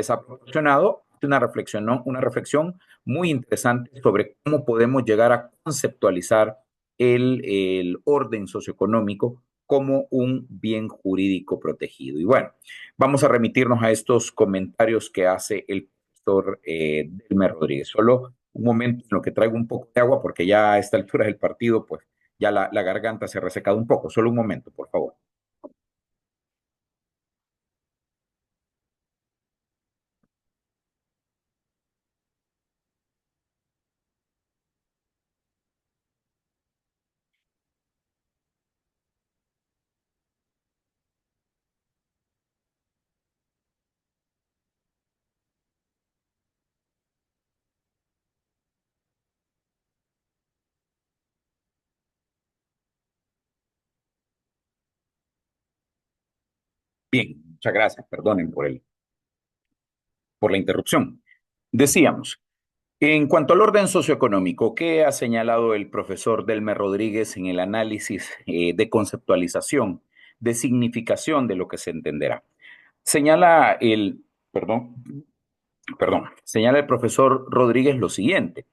ha proporcionado. Una reflexión, ¿no? Una reflexión muy interesante sobre cómo podemos llegar a conceptualizar el orden socioeconómico como un bien jurídico protegido. Y bueno, vamos a remitirnos a estos comentarios que hace el profesor Delmer Rodríguez. Solo un momento en lo que traigo un poco de agua, porque ya a esta altura del partido, pues ya la garganta se ha resecado un poco. Solo un momento, por favor. Bien, muchas gracias. Perdonen por la interrupción. Decíamos, en cuanto al orden socioeconómico, ¿qué ha señalado el profesor Delmer Rodríguez en el análisis de conceptualización, de significación de lo que se entenderá? Señala perdón, señala el profesor Rodríguez lo siguiente.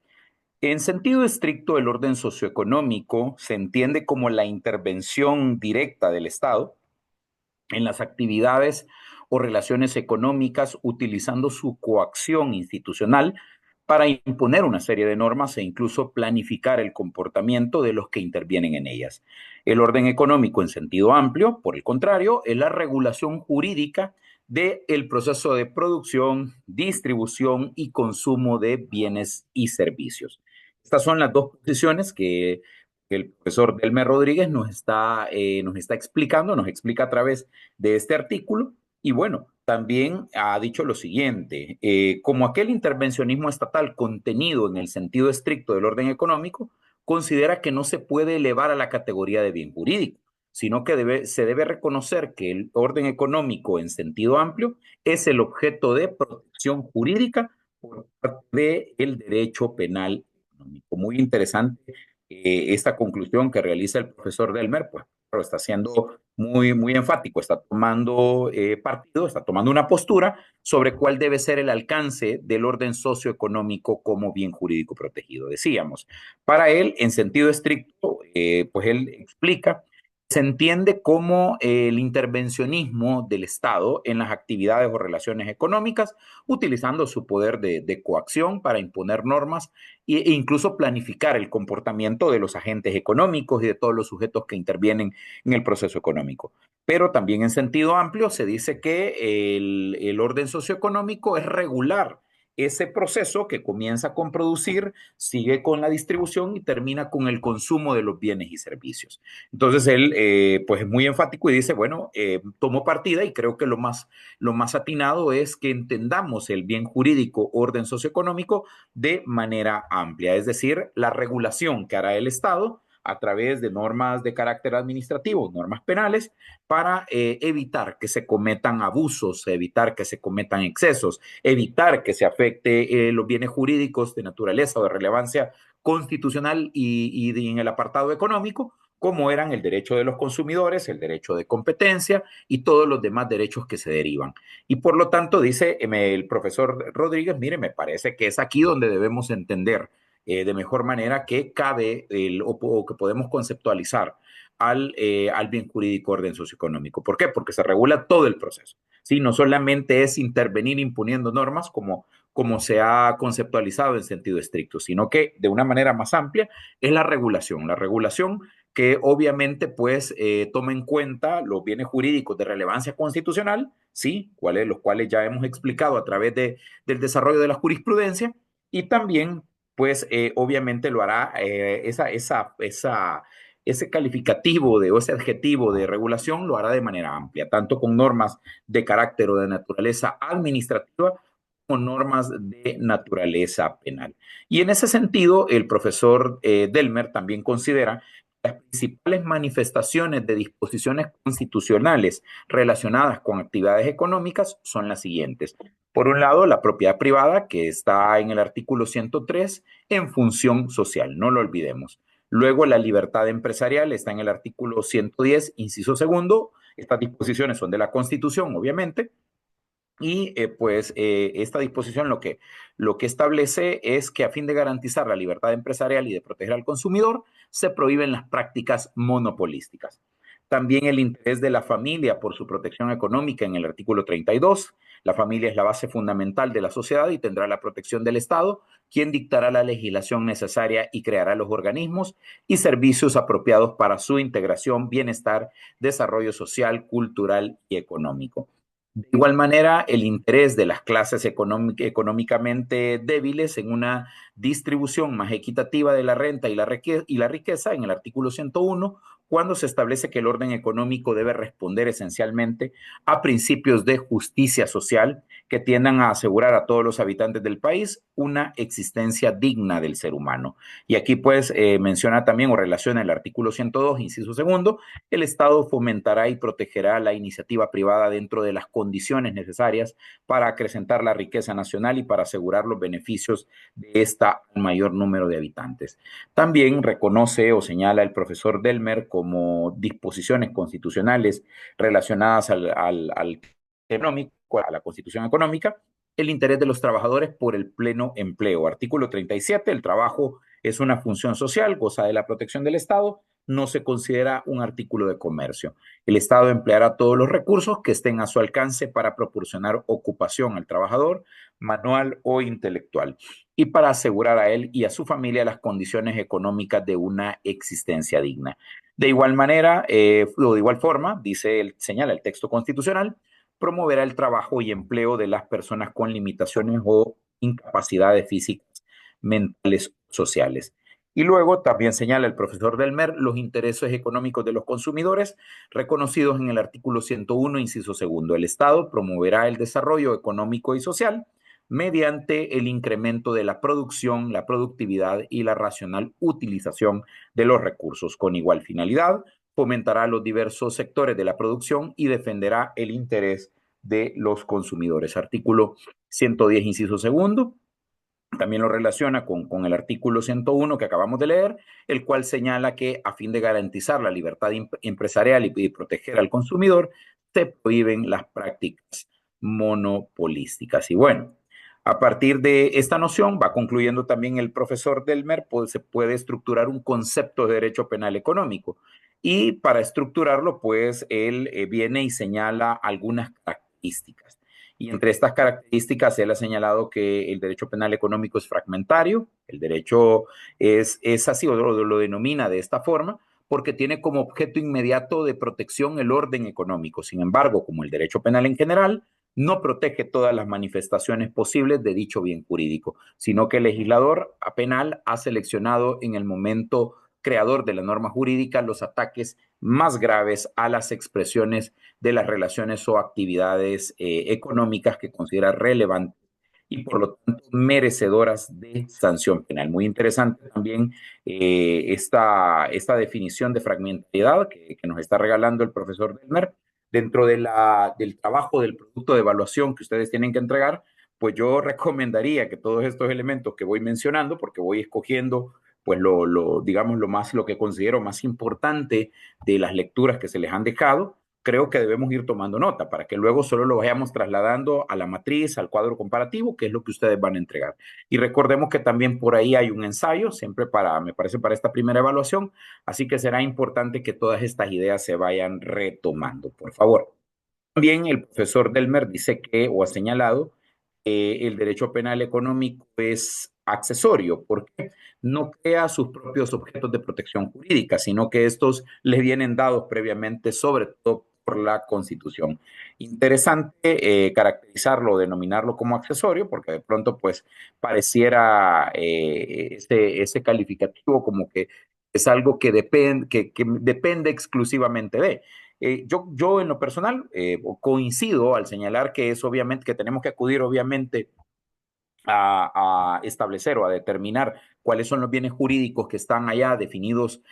En sentido estricto, el orden socioeconómico se entiende como la intervención directa del Estado en las actividades o relaciones económicas utilizando su coacción institucional para imponer una serie de normas e incluso planificar el comportamiento de los que intervienen en ellas. El orden económico en sentido amplio, por el contrario, es la regulación jurídica del proceso de producción, distribución y consumo de bienes y servicios. Estas son las dos posiciones que el profesor Delmer Rodríguez nos está explicando, nos explica a través de este artículo. Y bueno, también ha dicho lo siguiente, como aquel intervencionismo estatal contenido en el sentido estricto del orden económico, considera que no se puede elevar a la categoría de bien jurídico, sino que se debe reconocer que el orden económico en sentido amplio es el objeto de protección jurídica por parte del derecho penal económico. Muy interesante esta conclusión que realiza el profesor Delmer, pues pero está siendo muy, muy enfático, está tomando partido, está tomando una postura sobre cuál debe ser el alcance del orden socioeconómico como bien jurídico protegido. Decíamos, para él, en sentido estricto, pues él explica, se entiende como el intervencionismo del Estado en las actividades o relaciones económicas, utilizando su poder de coacción para imponer normas e incluso planificar el comportamiento de los agentes económicos y de todos los sujetos que intervienen en el proceso económico. Pero también en sentido amplio se dice que el orden socioeconómico es regular ese proceso que comienza con producir, sigue con la distribución y termina con el consumo de los bienes y servicios. Entonces él pues es muy enfático y dice, bueno, tomo partida y creo que lo más atinado es que entendamos el bien jurídico, orden socioeconómico, de manera amplia, es decir, la regulación que hará el Estado a través de normas de carácter administrativo, normas penales, para evitar que se cometan abusos, evitar que se cometan excesos, evitar que se afecte los bienes jurídicos de naturaleza o de relevancia constitucional y en el apartado económico, como eran el derecho de los consumidores, el derecho de competencia y todos los demás derechos que se derivan. Y por lo tanto, dice el profesor Rodríguez, mire, me parece que es aquí donde debemos entender de mejor manera que cabe o que podemos conceptualizar al bien jurídico orden socioeconómico. ¿Por qué? Porque se regula todo el proceso. ¿Sí? No solamente es intervenir imponiendo normas como se ha conceptualizado en sentido estricto, sino que de una manera más amplia es la regulación que obviamente pues toma en cuenta los bienes jurídicos de relevancia constitucional, ¿sí? Los cuales ya hemos explicado a través del desarrollo de la jurisprudencia, y también pues obviamente lo hará ese calificativo o ese adjetivo de regulación lo hará de manera amplia, tanto con normas de carácter o de naturaleza administrativa como normas de naturaleza penal. Y en ese sentido, el profesor Delmer también considera las principales manifestaciones de disposiciones constitucionales relacionadas con actividades económicas son las siguientes. Por un lado, la propiedad privada, que está en el artículo 103, en función social, no lo olvidemos. Luego, la libertad empresarial está en el artículo 110, inciso segundo. Estas disposiciones son de la Constitución, obviamente. Y esta disposición lo que establece es que a fin de garantizar la libertad empresarial y de proteger al consumidor, se prohíben las prácticas monopolísticas. También el interés de la familia por su protección económica en el artículo 32. La familia es la base fundamental de la sociedad y tendrá la protección del Estado, quien dictará la legislación necesaria y creará los organismos y servicios apropiados para su integración, bienestar, desarrollo social, cultural y económico. De igual manera, el interés de las clases económicamente débiles en una distribución más equitativa de la renta y la riqueza en el artículo 101, cuando se establece que el orden económico debe responder esencialmente a principios de justicia social que tiendan a asegurar a todos los habitantes del país una existencia digna del ser humano. Y aquí menciona también o relaciona el artículo 102, inciso segundo, el Estado fomentará y protegerá la iniciativa privada dentro de las condiciones necesarias para acrecentar la riqueza nacional y para asegurar los beneficios de esta al mayor número de habitantes. También reconoce o señala el profesor Delmer como disposiciones constitucionales relacionadas al económico, a la constitución económica, el interés de los trabajadores por el pleno empleo. Artículo 37, el trabajo es una función social, goza de la protección del Estado, no se considera un artículo de comercio. El Estado empleará todos los recursos que estén a su alcance para proporcionar ocupación al trabajador, manual o intelectual, y para asegurar a él y a su familia las condiciones económicas de una existencia digna. De igual manera, o de igual forma, señala el texto constitucional, promoverá el trabajo y empleo de las personas con limitaciones o incapacidades físicas, mentales, sociales. Y luego también señala el profesor Delmer los intereses económicos de los consumidores reconocidos en el artículo 101, inciso segundo. El Estado promoverá el desarrollo económico y social mediante el incremento de la producción, la productividad y la racional utilización de los recursos. Con igual finalidad, fomentará los diversos sectores de la producción y defenderá el interés de los consumidores. Artículo 110, inciso segundo. También lo relaciona con el artículo 101 que acabamos de leer, el cual señala que a fin de garantizar la libertad empresarial y proteger al consumidor, se prohíben las prácticas monopolísticas. Y bueno, a partir de esta noción, va concluyendo también el profesor Delmer, se puede estructurar un concepto de derecho penal económico. Y para estructurarlo, pues él viene y señala algunas características. Y entre estas características, él ha señalado que el derecho penal económico es fragmentario, el derecho es así, o lo denomina de esta forma, porque tiene como objeto inmediato de protección el orden económico. Sin embargo, como el derecho penal en general, no protege todas las manifestaciones posibles de dicho bien jurídico, sino que el legislador penal ha seleccionado en el momento creador de la norma jurídica los ataques más graves a las expresiones de las relaciones o actividades económicas que considera relevantes y por lo tanto merecedoras de sanción penal. Muy interesante también esta definición de fragmentariedad que nos está regalando el profesor Delmer dentro del trabajo del producto de evaluación que ustedes tienen que entregar. Pues yo recomendaría que todos estos elementos que voy mencionando, porque voy escogiendo pues digamos lo que considero más importante de las lecturas que se les han dejado, creo que debemos ir tomando nota para que luego solo lo vayamos trasladando a la matriz, al cuadro comparativo, que es lo que ustedes van a entregar. Y recordemos que también por ahí hay un ensayo, siempre me parece, para esta primera evaluación, así que será importante que todas estas ideas se vayan retomando, por favor. También el profesor Delmer dice que, o ha señalado, el derecho penal económico es accesorio, porque no crea sus propios objetos de protección jurídica, sino que estos les vienen dados previamente, sobre todo por la Constitución. Interesante caracterizarlo, denominarlo como accesorio, porque de pronto pues pareciera ese calificativo como que es algo que depende exclusivamente de. Yo en lo personal coincido al señalar que es obviamente que tenemos que acudir obviamente a establecer o a determinar cuáles son los bienes jurídicos que están allá definidos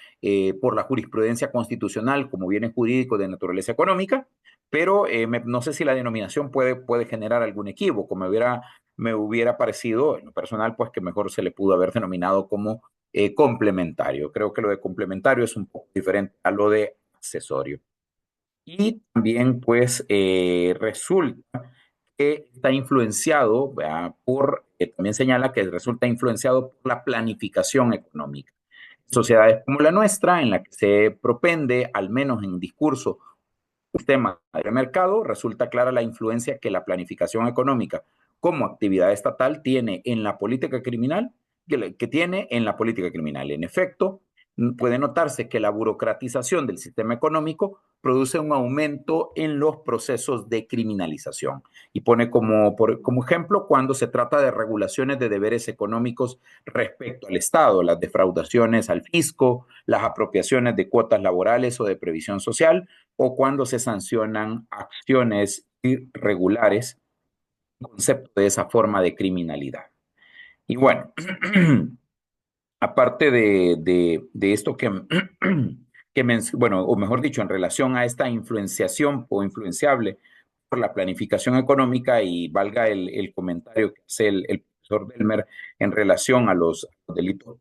por la jurisprudencia constitucional como bienes jurídicos de naturaleza económica, pero no sé si la denominación puede generar algún equívoco. Me hubiera parecido, en lo personal, pues que mejor se le pudo haber denominado como complementario. Creo que lo de complementario es un poco diferente a lo de accesorio. Y también, pues, resulta que está influenciado, ¿verdad? También señala que resulta influenciado por la planificación económica. Sociedades como la nuestra, en la que se propende, al menos en discurso, sistema de mercado, resulta clara la influencia que la planificación económica como actividad estatal tiene en la política criminal, que tiene en la política criminal. En efecto, puede notarse que la burocratización del sistema económico produce un aumento en los procesos de criminalización. Y pone como ejemplo cuando se trata de regulaciones de deberes económicos respecto al Estado, las defraudaciones al fisco, las apropiaciones de cuotas laborales o de previsión social, o cuando se sancionan acciones irregulares, concepto de esa forma de criminalidad. Y bueno, aparte de esto bueno, o mejor dicho, en relación a esta influenciación o influenciable por la planificación económica, y valga el comentario que hace el profesor Delmer en relación a los delitos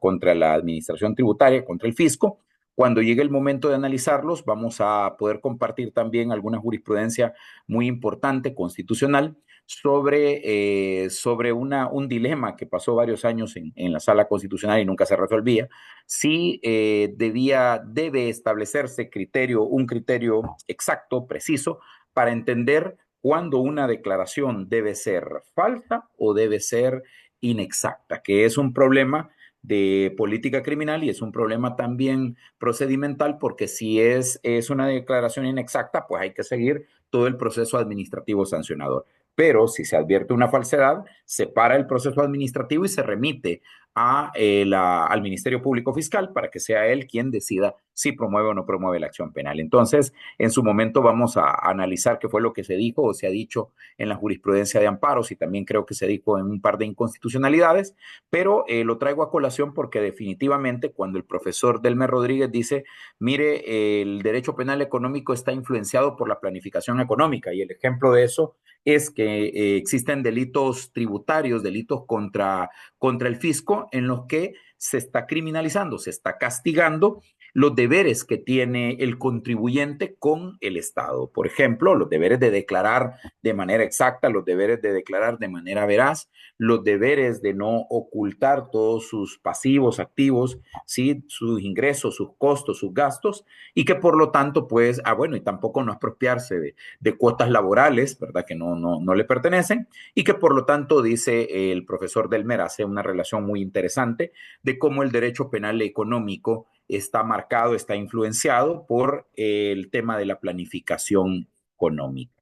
contra la administración tributaria, contra el fisco, cuando llegue el momento de analizarlos, vamos a poder compartir también alguna jurisprudencia muy importante, constitucional, sobre un dilema que pasó varios años en la sala constitucional y nunca se resolvía, si debe establecerse un criterio exacto, preciso, para entender cuándo una declaración debe ser falsa o debe ser inexacta, que es un problema de política criminal y es un problema también procedimental, porque si es una declaración inexacta, pues hay que seguir todo el proceso administrativo sancionador. Pero si se advierte una falsedad, se para el proceso administrativo y se remite al Ministerio Público Fiscal para que sea él quien decida si promueve o no promueve la acción penal. Entonces, en su momento vamos a analizar qué fue lo que se dijo o se ha dicho en la jurisprudencia de amparos, y también creo que se dijo en un par de inconstitucionalidades, pero lo traigo a colación porque definitivamente cuando el profesor Delmer Rodríguez dice, mire, el derecho penal económico está influenciado por la planificación económica, y el ejemplo de eso es que existen delitos tributarios, delitos contra el fisco, en los que se está criminalizando, se está castigando los deberes que tiene el contribuyente con el Estado. Por ejemplo, los deberes de declarar de manera exacta, los deberes de declarar de manera veraz, los deberes de no ocultar todos sus pasivos, activos, ¿sí? Sus ingresos, sus costos, sus gastos, y que por lo tanto, pues, bueno, y tampoco no apropiarse de cuotas laborales, ¿verdad? Que no le pertenecen, y que por lo tanto, dice el profesor Delmer, hace una relación muy interesante de cómo el derecho penal económico está marcado, está influenciado por el tema de la planificación económica.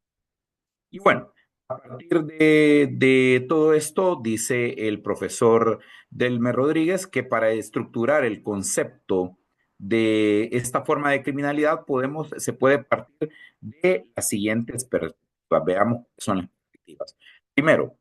Y bueno, a partir de todo esto, dice el profesor Delmer Rodríguez que para estructurar el concepto de esta forma de criminalidad se puede partir de las siguientes perspectivas. Veamos qué son las perspectivas. Primero,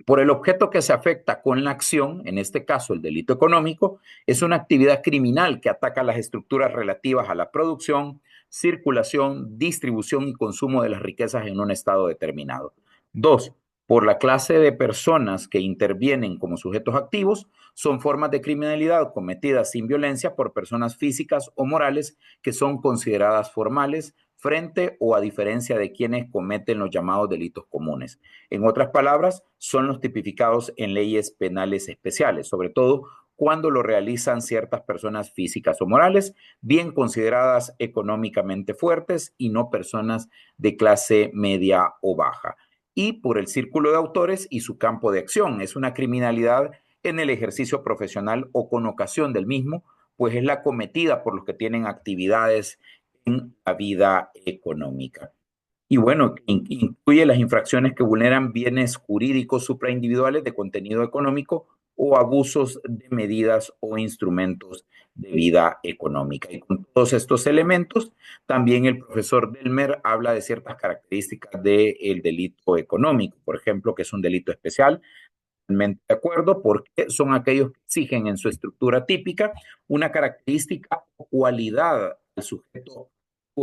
por el objeto que se afecta con la acción, en este caso el delito económico, es una actividad criminal que ataca las estructuras relativas a la producción, circulación, distribución y consumo de las riquezas en un estado determinado. Dos, por la clase de personas que intervienen como sujetos activos, son formas de criminalidad cometidas sin violencia por personas físicas o morales que son consideradas formales frente o a diferencia de quienes cometen los llamados delitos comunes. En otras palabras, son los tipificados en leyes penales especiales, sobre todo cuando lo realizan ciertas personas físicas o morales, bien consideradas económicamente fuertes y no personas de clase media o baja. Y por el círculo de autores y su campo de acción. Es una criminalidad en el ejercicio profesional o con ocasión del mismo, pues es la cometida por los que tienen actividades en la vida económica. Y bueno, incluye las infracciones que vulneran bienes jurídicos supraindividuales de contenido económico o abusos de medidas o instrumentos de vida económica. Y con todos estos elementos, también el profesor Delmer habla de ciertas características del delito económico, por ejemplo, que es un delito especial. De acuerdo, porque son aquellos que exigen en su estructura típica una característica o cualidad al sujeto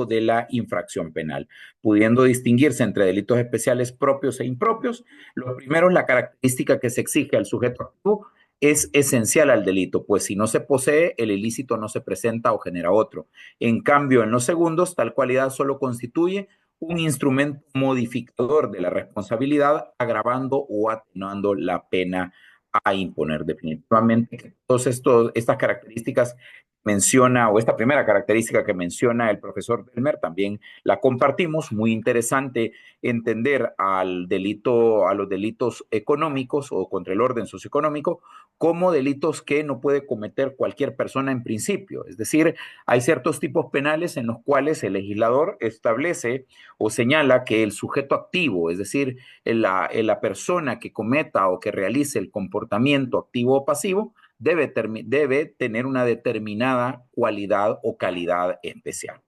de la infracción penal, pudiendo distinguirse entre delitos especiales propios e impropios. Los primeros, la característica que se exige al sujeto activo es esencial al delito, pues si no se posee, el ilícito no se presenta o genera otro. En cambio, en los segundos, tal cualidad solo constituye un instrumento modificador de la responsabilidad, agravando o atenuando la pena a imponer. Definitivamente, todas estas características menciona, o esta primera característica que menciona el profesor Delmer, también la compartimos. Muy interesante entender al delito, a los delitos económicos o contra el orden socioeconómico como delitos que no puede cometer cualquier persona en principio. Es decir, hay ciertos tipos penales en los cuales el legislador establece o señala que el sujeto activo, es decir, la persona que cometa o que realice el comportamiento activo o pasivo, debe tener una determinada cualidad o calidad especial.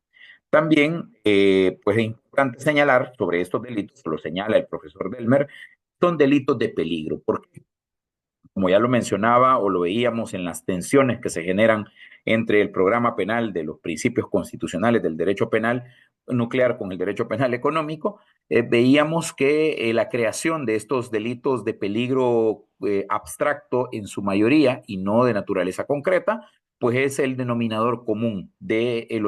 También, pues es importante señalar sobre estos delitos, lo señala el profesor Delmer, son delitos de peligro, porque como ya lo mencionaba o lo veíamos en las tensiones que se generan entre el programa penal de los principios constitucionales del derecho penal nuclear con el derecho penal económico, veíamos que la creación de estos delitos de peligro abstracto en su mayoría y no de naturaleza concreta, pues es el denominador común del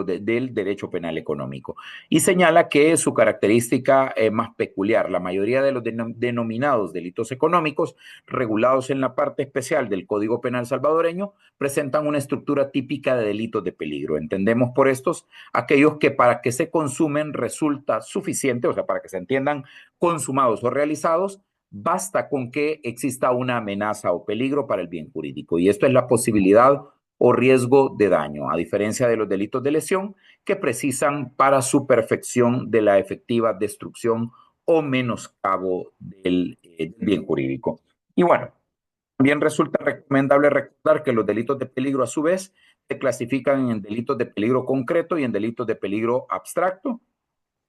derecho penal económico. Y señala que su característica más peculiar, la mayoría de los denominados delitos económicos regulados en la parte especial del Código Penal salvadoreño, presentan una estructura típica de delitos de peligro. Entendemos por estos aquellos que para que se consumen resulta suficiente, o sea, para que se entiendan consumados o realizados, basta con que exista una amenaza o peligro para el bien jurídico. Y esto es la posibilidad o riesgo de daño, a diferencia de los delitos de lesión que precisan para su perfección de la efectiva destrucción o menoscabo del bien jurídico. Y bueno, también resulta recomendable recordar que los delitos de peligro a su vez se clasifican en delitos de peligro concreto y en delitos de peligro abstracto.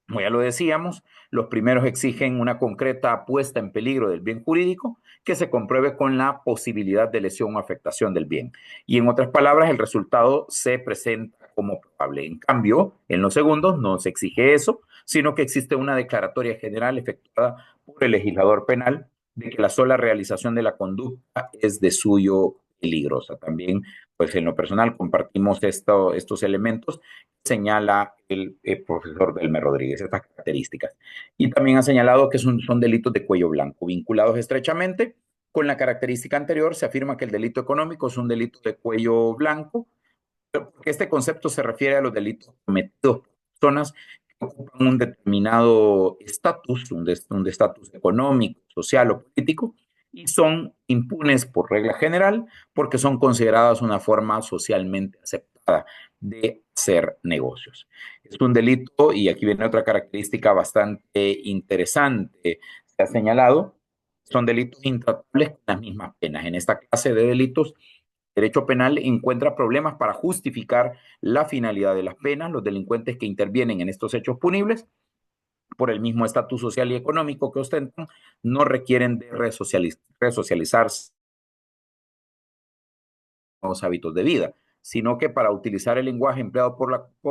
Como ya lo decíamos, los primeros exigen una concreta puesta en peligro del bien jurídico que se compruebe con la posibilidad de lesión o afectación del bien. Y en otras palabras, el resultado se presenta como probable. En cambio, en los segundos no se exige eso, sino que existe una declaratoria general efectuada por el legislador penal de que la sola realización de la conducta es de suyo peligrosa. También, pues en lo personal, compartimos estos elementos señala el profesor Delmer Rodríguez, estas características. Y también ha señalado que son delitos de cuello blanco, vinculados estrechamente con la característica anterior. Se afirma que el delito económico es un delito de cuello blanco, porque este concepto se refiere a los delitos cometidos por personas que ocupan un determinado estatus, un estatus económico, social o político, y son impunes por regla general porque son consideradas una forma socialmente aceptada de hacer negocios. Es un delito, y aquí viene otra característica bastante interesante, se ha señalado, son delitos intratables con las mismas penas. En esta clase de delitos derecho penal encuentra problemas para justificar la finalidad de las penas. Los delincuentes que intervienen en estos hechos punibles, por el mismo estatus social y económico que ostentan, no requieren de resocializarse los hábitos de vida, sino que para utilizar el lenguaje empleado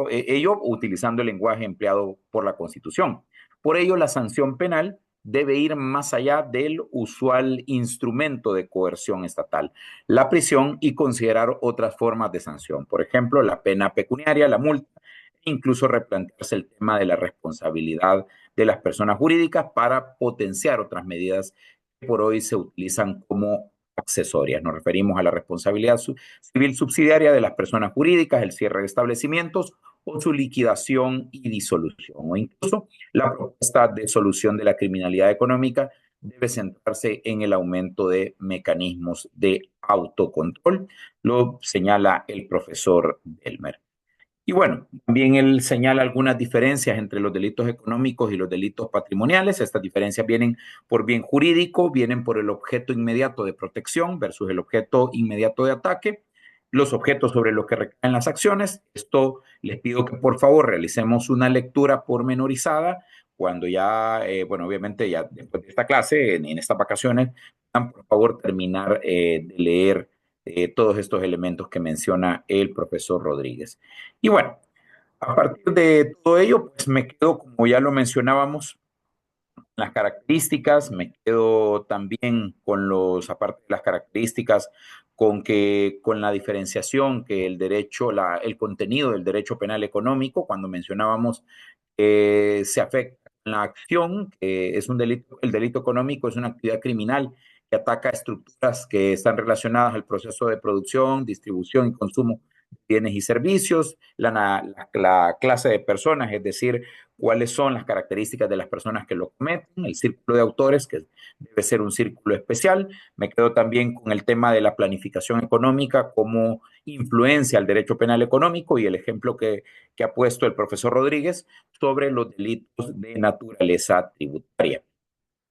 ello utilizando el lenguaje empleado por la Constitución. Por ello, la sanción penal debe ir más allá del usual instrumento de coerción estatal, la prisión, y considerar otras formas de sanción, por ejemplo, la pena pecuniaria, la multa, e incluso replantearse el tema de la responsabilidad de las personas jurídicas para potenciar otras medidas que por hoy se utilizan como accesorias. Nos referimos a la responsabilidad civil subsidiaria de las personas jurídicas, el cierre de establecimientos o su liquidación y disolución, o incluso la propuesta de solución de la criminalidad económica debe centrarse en el aumento de mecanismos de autocontrol, lo señala el profesor Delmer. Y bueno, también él señala algunas diferencias entre los delitos económicos y los delitos patrimoniales. Estas diferencias vienen por bien jurídico, vienen por el objeto inmediato de protección versus el objeto inmediato de ataque, los objetos sobre los que recaen las acciones. Esto les pido que por favor realicemos una lectura pormenorizada cuando ya, bueno, obviamente ya después de esta clase, en estas vacaciones, por favor terminar de leer todos estos elementos que menciona el profesor Rodríguez. Y bueno, a partir de todo ello, pues me quedo, como ya lo mencionábamos, las características, me quedo también con los, aparte de las características, con la diferenciación que el derecho, el contenido del derecho penal económico, cuando mencionábamos se afecta la acción, que es un delito, el delito económico es una actividad criminal que ataca estructuras que están relacionadas al proceso de producción, distribución y consumo de bienes y servicios, la clase de personas, es decir, cuáles son las características de las personas que lo cometen, el círculo de autores, que debe ser un círculo especial. Me quedo también con el tema de la planificación económica, cómo influencia el derecho penal económico y el ejemplo que ha puesto el profesor Rodríguez sobre los delitos de naturaleza tributaria.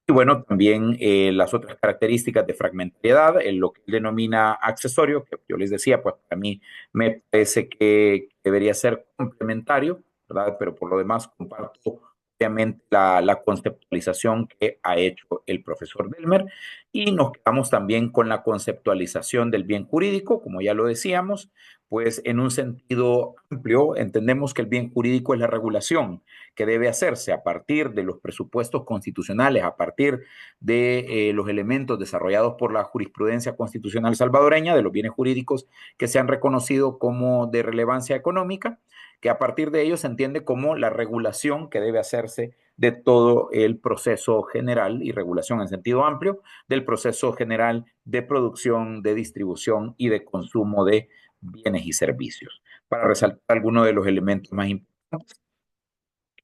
Y bueno, también las otras características de fragmentariedad, en lo que él denomina accesorio, que yo les decía, pues para mí me parece que debería ser complementario, ¿verdad? Pero por lo demás comparto obviamente la conceptualización que ha hecho el profesor Delmer y nos quedamos también con la conceptualización del bien jurídico, como ya lo decíamos, pues en un sentido amplio entendemos que el bien jurídico es la regulación que debe hacerse a partir de los presupuestos constitucionales, a partir de los elementos desarrollados por la jurisprudencia constitucional salvadoreña, de los bienes jurídicos que se han reconocido como de relevancia económica, que a partir de ello se entiende como la regulación que debe hacerse de todo el proceso general y regulación en sentido amplio del proceso general de producción, de distribución y de consumo de bienes y servicios. Para resaltar algunos de los elementos más importantes,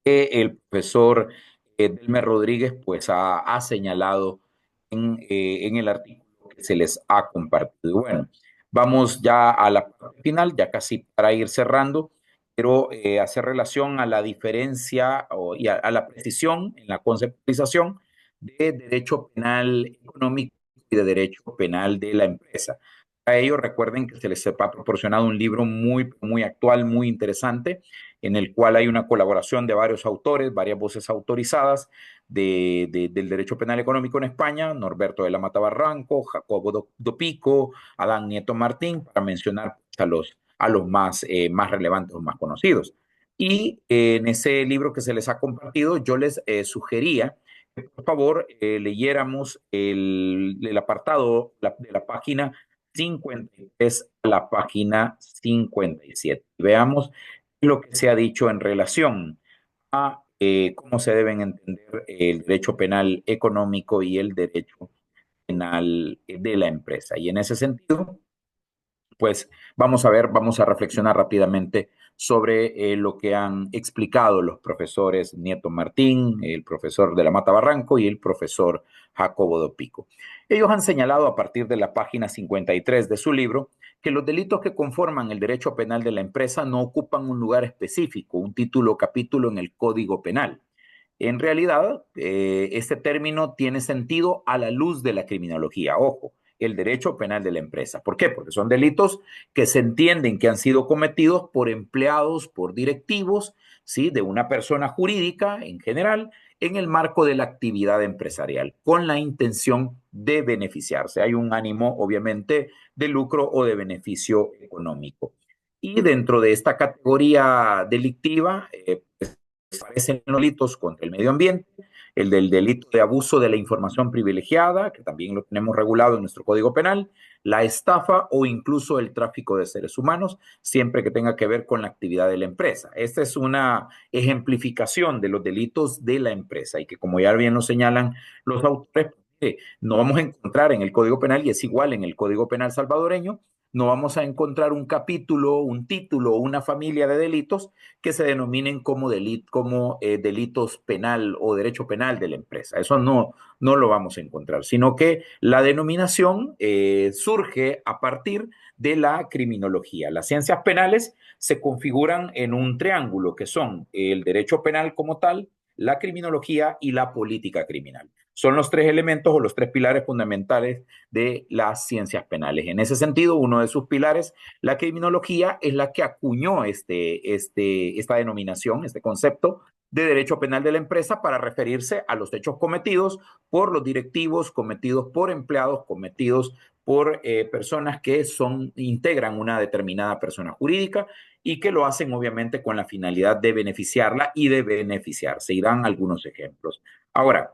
que el profesor Delmer Rodríguez pues ha señalado en el artículo que se les ha compartido. Bueno, vamos ya a la parte final, ya casi para ir cerrando, pero hacer relación a la diferencia y a la precisión en la conceptualización de derecho penal económico y de derecho penal de la empresa. A ello recuerden que se les ha proporcionado un libro muy actual, muy interesante, en el cual hay una colaboración de varios autores, varias voces autorizadas del derecho penal económico en España, Norberto de la Mata Barranco, Jacobo Dopico, Adán Nieto Martín, para mencionar a los más relevantes o más conocidos. Y en ese libro que se les ha compartido, yo les sugería que por favor leyéramos el apartado de la página 53 a la página 57. Veamos lo que se ha dicho en relación a cómo se deben entender el derecho penal económico y el derecho penal de la empresa. Y en ese sentido, pues vamos a ver, vamos a reflexionar rápidamente sobre lo que han explicado los profesores Nieto Martín, el profesor de la Mata Barranco y el profesor Jacobo Dopico. Ellos han señalado a partir de la página 53 de su libro que los delitos que conforman el derecho penal de la empresa no ocupan un lugar específico, un título o capítulo en el Código Penal. En realidad, este término tiene sentido a la luz de la criminología. Ojo, el derecho penal de la empresa. ¿Por qué? Porque son delitos que se entienden que han sido cometidos por empleados, por directivos, ¿sí? De una persona jurídica en general, en el marco de la actividad empresarial, con la intención de beneficiarse. Hay un ánimo, obviamente, de lucro o de beneficio económico. Y dentro de esta categoría delictiva, aparecen los delitos contra el medio ambiente, el del delito de abuso de la información privilegiada, que también lo tenemos regulado en nuestro Código Penal, la estafa o incluso el tráfico de seres humanos, siempre que tenga que ver con la actividad de la empresa. Esta es una ejemplificación de los delitos de la empresa y que, como ya bien lo señalan los autores, no vamos a encontrar en el Código Penal y es igual en el Código Penal salvadoreño no vamos a encontrar un capítulo, un título, una familia de delitos que se denominen como delitos penal o derecho penal de la empresa. Eso no lo vamos a encontrar, sino que la denominación surge a partir de la criminología. Las ciencias penales se configuran en un triángulo que son el derecho penal como tal, la criminología y la política criminal. Son los tres elementos o los tres pilares fundamentales de las ciencias penales. En ese sentido, uno de sus pilares, la criminología, es la que acuñó esta denominación, este concepto de derecho penal de la empresa para referirse a los hechos cometidos por los directivos, cometidos por empleados, cometidos por personas que integran una determinada persona jurídica y que lo hacen obviamente con la finalidad de beneficiarla y de beneficiarse. Y dan algunos ejemplos. Ahora,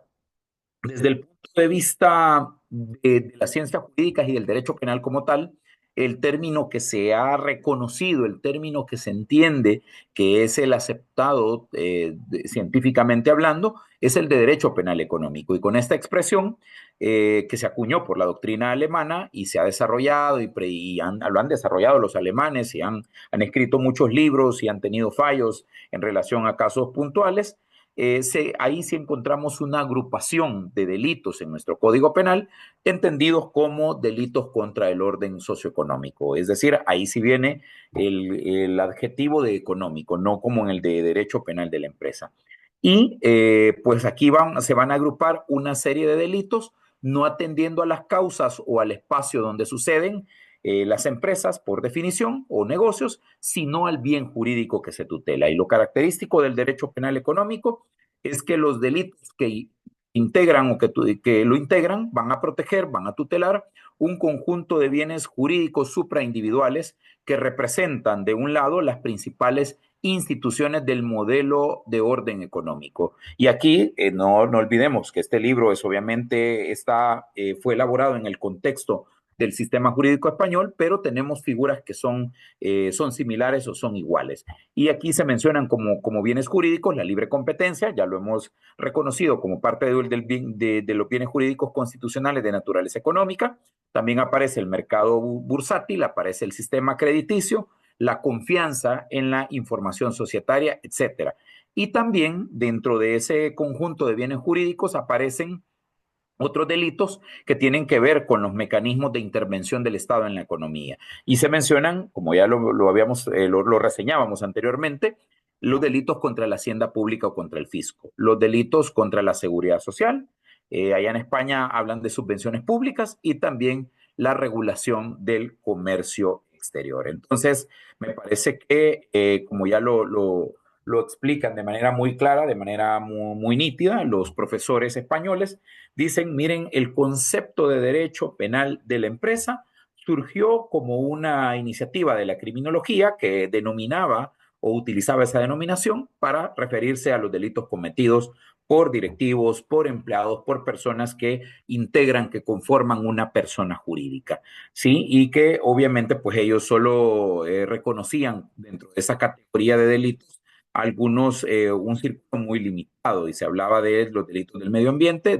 desde el punto de vista de las ciencias jurídicas y del derecho penal como tal, el término que se ha reconocido, el término que se entiende que es el aceptado científicamente hablando, es el de derecho penal económico. Y con esta expresión que se acuñó por la doctrina alemana y se ha desarrollado lo han desarrollado los alemanes y han escrito muchos libros y han tenido fallos en relación a casos puntuales, ahí sí encontramos una agrupación de delitos en nuestro Código Penal, entendidos como delitos contra el orden socioeconómico. Es decir, ahí sí viene el adjetivo de económico, no como en el de derecho penal de la empresa. Y pues aquí se van a agrupar una serie de delitos, no atendiendo a las causas o al espacio donde suceden las empresas, por definición, o negocios, sino al bien jurídico que se tutela. Y lo característico del derecho penal económico es que los delitos que integran que lo integran van a proteger, van a tutelar un conjunto de bienes jurídicos supraindividuales que representan, de un lado, las principales instituciones del modelo de orden económico. Y aquí no olvidemos que este libro obviamente fue elaborado en el contexto del sistema jurídico español, pero tenemos figuras que son similares o son iguales. Y aquí se mencionan como bienes jurídicos la libre competencia, ya lo hemos reconocido como parte de los bienes jurídicos constitucionales de naturaleza económica. También aparece el mercado bursátil, aparece el sistema crediticio, la confianza en la información societaria, etcétera. Y también dentro de ese conjunto de bienes jurídicos aparecen otros delitos que tienen que ver con los mecanismos de intervención del Estado en la economía. Y se mencionan, como ya lo reseñábamos anteriormente, los delitos contra la hacienda pública o contra el fisco, los delitos contra la seguridad social. Allá en España hablan de subvenciones públicas y también la regulación del comercio exterior. Entonces, me parece que, como ya lo explican de manera muy clara, de manera muy nítida, los profesores españoles, dicen, miren, el concepto de derecho penal de la empresa surgió como una iniciativa de la criminología que denominaba o utilizaba esa denominación para referirse a los delitos cometidos por directivos, por empleados, por personas que integran, que conforman una persona jurídica, ¿sí? Y que obviamente pues ellos solo reconocían dentro de esa categoría de delitos un círculo muy limitado, y se hablaba de los delitos del medio ambiente,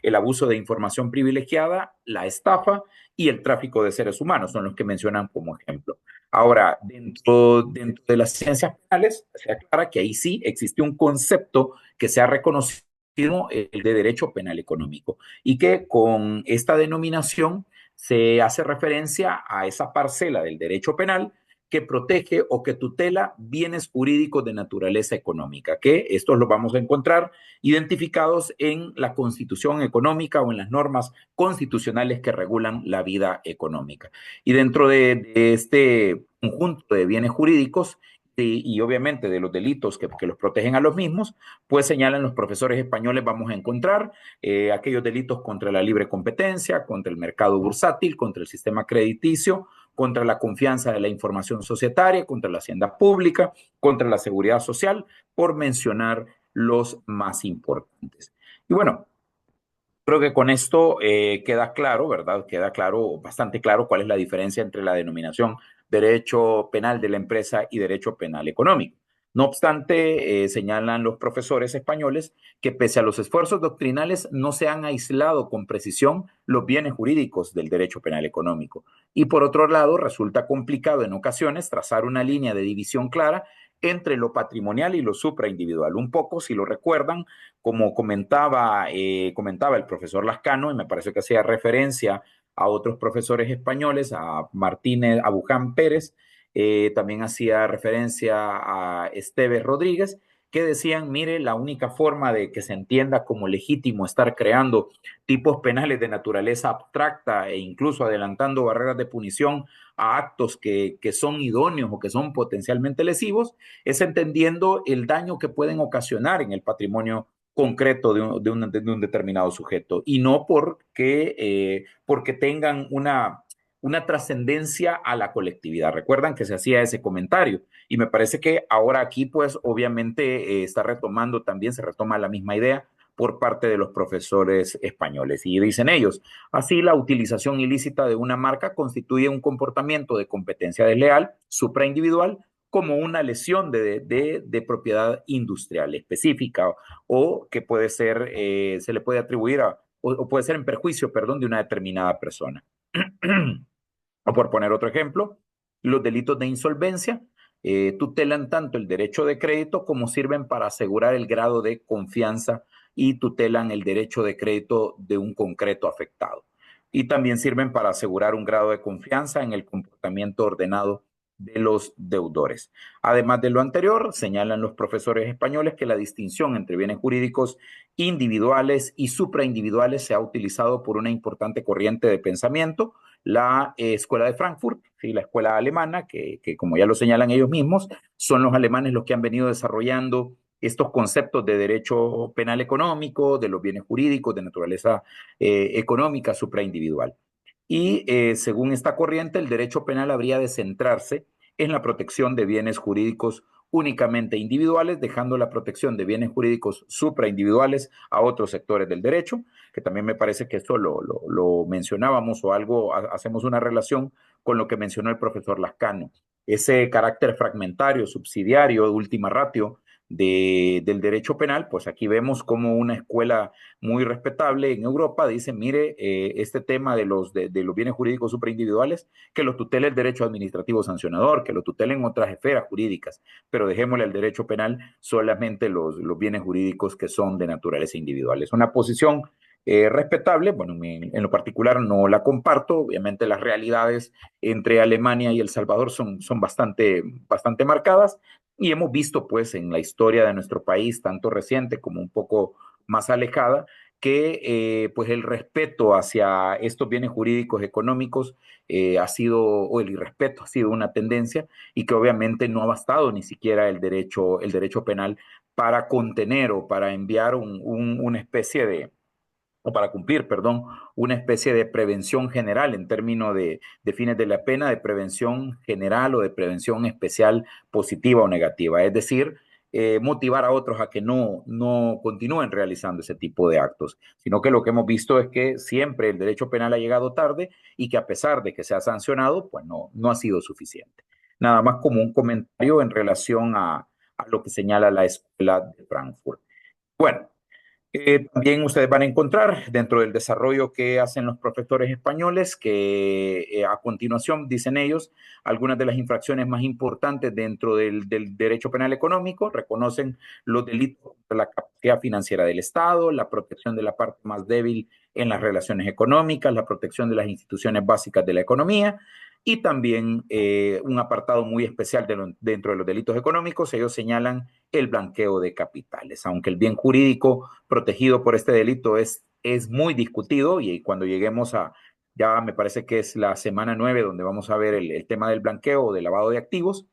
el abuso de información privilegiada, la estafa y el tráfico de seres humanos, son los que mencionan como ejemplo. Ahora, dentro de las ciencias penales, se aclara que ahí sí existe un concepto que se ha reconocido, el de derecho penal económico, y que con esta denominación se hace referencia a esa parcela del derecho penal que protege o que tutela bienes jurídicos de naturaleza económica, que estos los vamos a encontrar identificados en la Constitución económica o en las normas constitucionales que regulan la vida económica. Y dentro de este conjunto de bienes jurídicos y obviamente de los delitos que los protegen a los mismos, pues señalan los profesores españoles, vamos a encontrar aquellos delitos contra la libre competencia, contra el mercado bursátil, contra el sistema crediticio, contra la confianza de la información societaria, contra la hacienda pública, contra la seguridad social, por mencionar los más importantes. Y bueno, creo que con esto queda claro, ¿verdad? Queda claro, bastante claro cuál es la diferencia entre la denominación derecho penal de la empresa y derecho penal económico. No obstante, señalan los profesores españoles que pese a los esfuerzos doctrinales no se han aislado con precisión los bienes jurídicos del derecho penal económico. Y por otro lado, resulta complicado en ocasiones trazar una línea de división clara entre lo patrimonial y lo supraindividual. Un poco, si lo recuerdan, como comentaba el profesor Lascano, y me parece que hacía referencia a otros profesores españoles, a Martínez, a Buján Pérez, también hacía referencia a Esteves Rodríguez, que decían, mire, la única forma de que se entienda como legítimo estar creando tipos penales de naturaleza abstracta e incluso adelantando barreras de punición a actos que son idóneos o que son potencialmente lesivos, es entendiendo el daño que pueden ocasionar en el patrimonio concreto de un determinado sujeto y no porque tengan una trascendencia a la colectividad. Recuerdan que se hacía ese comentario y me parece que ahora aquí pues obviamente está retomando también, se retoma la misma idea por parte de los profesores españoles. Y dicen ellos, así la utilización ilícita de una marca constituye un comportamiento de competencia desleal, supraindividual, como una lesión de propiedad industrial específica o que puede ser, se le puede atribuir o puede ser en perjuicio, perdón, de una determinada persona. O por poner otro ejemplo, los delitos de insolvencia tutelan tanto el derecho de crédito como sirven para asegurar el grado de confianza y tutelan el derecho de crédito de un concreto afectado. Y también sirven para asegurar un grado de confianza en el comportamiento ordenado de los deudores. Además de lo anterior, señalan los profesores españoles que la distinción entre bienes jurídicos individuales y supraindividuales se ha utilizado por una importante corriente de pensamiento, la Escuela de Frankfurt, ¿sí? La escuela alemana, que como ya lo señalan ellos mismos, son los alemanes los que han venido desarrollando estos conceptos de derecho penal económico, de los bienes jurídicos, de naturaleza económica supraindividual. Y según esta corriente, el derecho penal habría de centrarse en la protección de bienes jurídicos únicamente individuales, dejando la protección de bienes jurídicos supraindividuales a otros sectores del derecho, que también me parece que esto lo mencionábamos o algo, hacemos una relación con lo que mencionó el profesor Lascano. Ese carácter fragmentario, subsidiario, de última ratio del derecho penal, pues aquí vemos como una escuela muy respetable en Europa dice, mire, este tema de los bienes jurídicos superindividuales, que lo tutele el derecho administrativo sancionador, que lo tutelen otras esferas jurídicas, pero dejémosle al derecho penal solamente los bienes jurídicos que son de naturaleza individual. Es una posición respetable, bueno, en lo particular no la comparto, obviamente las realidades entre Alemania y El Salvador son bastante marcadas y hemos visto pues en la historia de nuestro país, tanto reciente como un poco más alejada, que pues el respeto hacia estos bienes jurídicos económicos o el irrespeto ha sido una tendencia y que obviamente no ha bastado ni siquiera el derecho penal para contener o para enviar una especie o para cumplir, perdón, una especie de prevención general en términos de fines de la pena, de prevención general o de prevención especial positiva o negativa. Es decir, motivar a otros a que no continúen realizando ese tipo de actos, sino que lo que hemos visto es que siempre el derecho penal ha llegado tarde y que a pesar de que se ha sancionado, pues no ha sido suficiente. Nada más como un comentario en relación a lo que señala la escuela de Frankfurt. Bueno, también ustedes van a encontrar dentro del desarrollo que hacen los profesores españoles que a continuación, dicen ellos, algunas de las infracciones más importantes dentro del derecho penal económico reconocen los delitos contra la capacidad financiera del Estado, la protección de la parte más débil en las relaciones económicas, la protección de las instituciones básicas de la economía y también un apartado muy especial dentro de los delitos económicos. Ellos señalan el blanqueo de capitales, aunque el bien jurídico protegido por este delito es muy discutido y cuando lleguemos ya me parece que es la semana 9 donde vamos a ver el tema del blanqueo o del lavado de activos,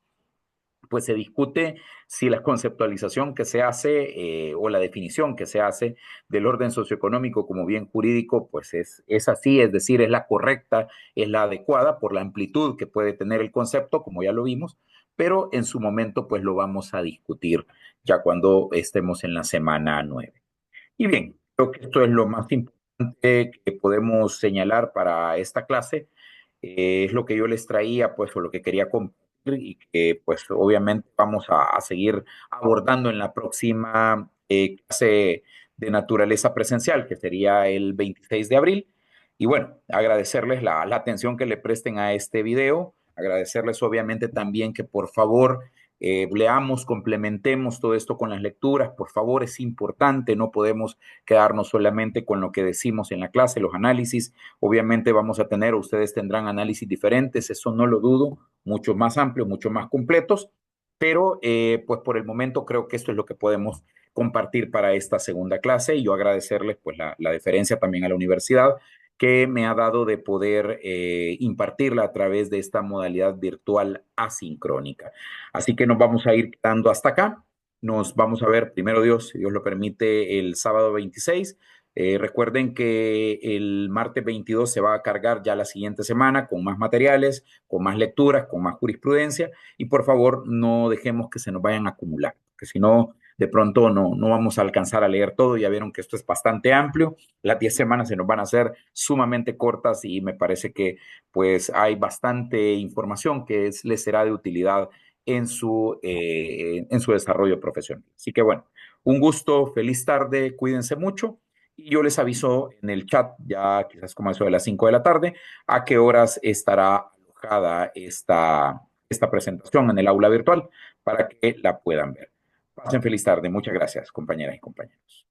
pues se discute si la conceptualización que se hace o la definición que se hace del orden socioeconómico como bien jurídico, pues es así, es decir, es la correcta, es la adecuada por la amplitud que puede tener el concepto, como ya lo vimos, pero en su momento pues lo vamos a discutir ya cuando estemos en la semana 9. Y bien, creo que esto es lo más importante que podemos señalar para esta clase. Es lo que yo les traía, pues, o lo que quería compartir y que pues obviamente vamos a seguir abordando en la próxima clase de naturaleza presencial, que sería el 26 de abril. Y bueno, agradecerles la atención que le presten a este video, agradecerles obviamente también que por favor leamos, complementemos todo esto con las lecturas, por favor, es importante, no podemos quedarnos solamente con lo que decimos en la clase, los análisis, obviamente vamos a tener, ustedes tendrán análisis diferentes, eso no lo dudo, mucho más amplios, mucho más completos, pero pues por el momento creo que esto es lo que podemos compartir para esta segunda clase y yo agradecerles pues la deferencia también a la universidad que me ha dado de poder impartirla a través de esta modalidad virtual asincrónica. Así que nos vamos a ir quedando hasta acá. Nos vamos a ver, primero Dios, si Dios lo permite, el sábado 26. Recuerden que el martes 22 se va a cargar ya la siguiente semana con más materiales, con más lecturas, con más jurisprudencia y por favor no dejemos que se nos vayan a acumular, porque si no, de pronto no vamos a alcanzar a leer todo. Ya vieron que esto es bastante amplio. Las 10 semanas se nos van a hacer sumamente cortas y me parece que pues hay bastante información que les será de utilidad en su desarrollo profesional. Así que bueno, un gusto, feliz tarde, cuídense mucho y yo les aviso en el chat, ya quizás como eso de las 5 de la tarde, a qué horas estará alojada esta presentación en el aula virtual para que la puedan ver. Pasen feliz tarde. Muchas gracias, compañeras y compañeros.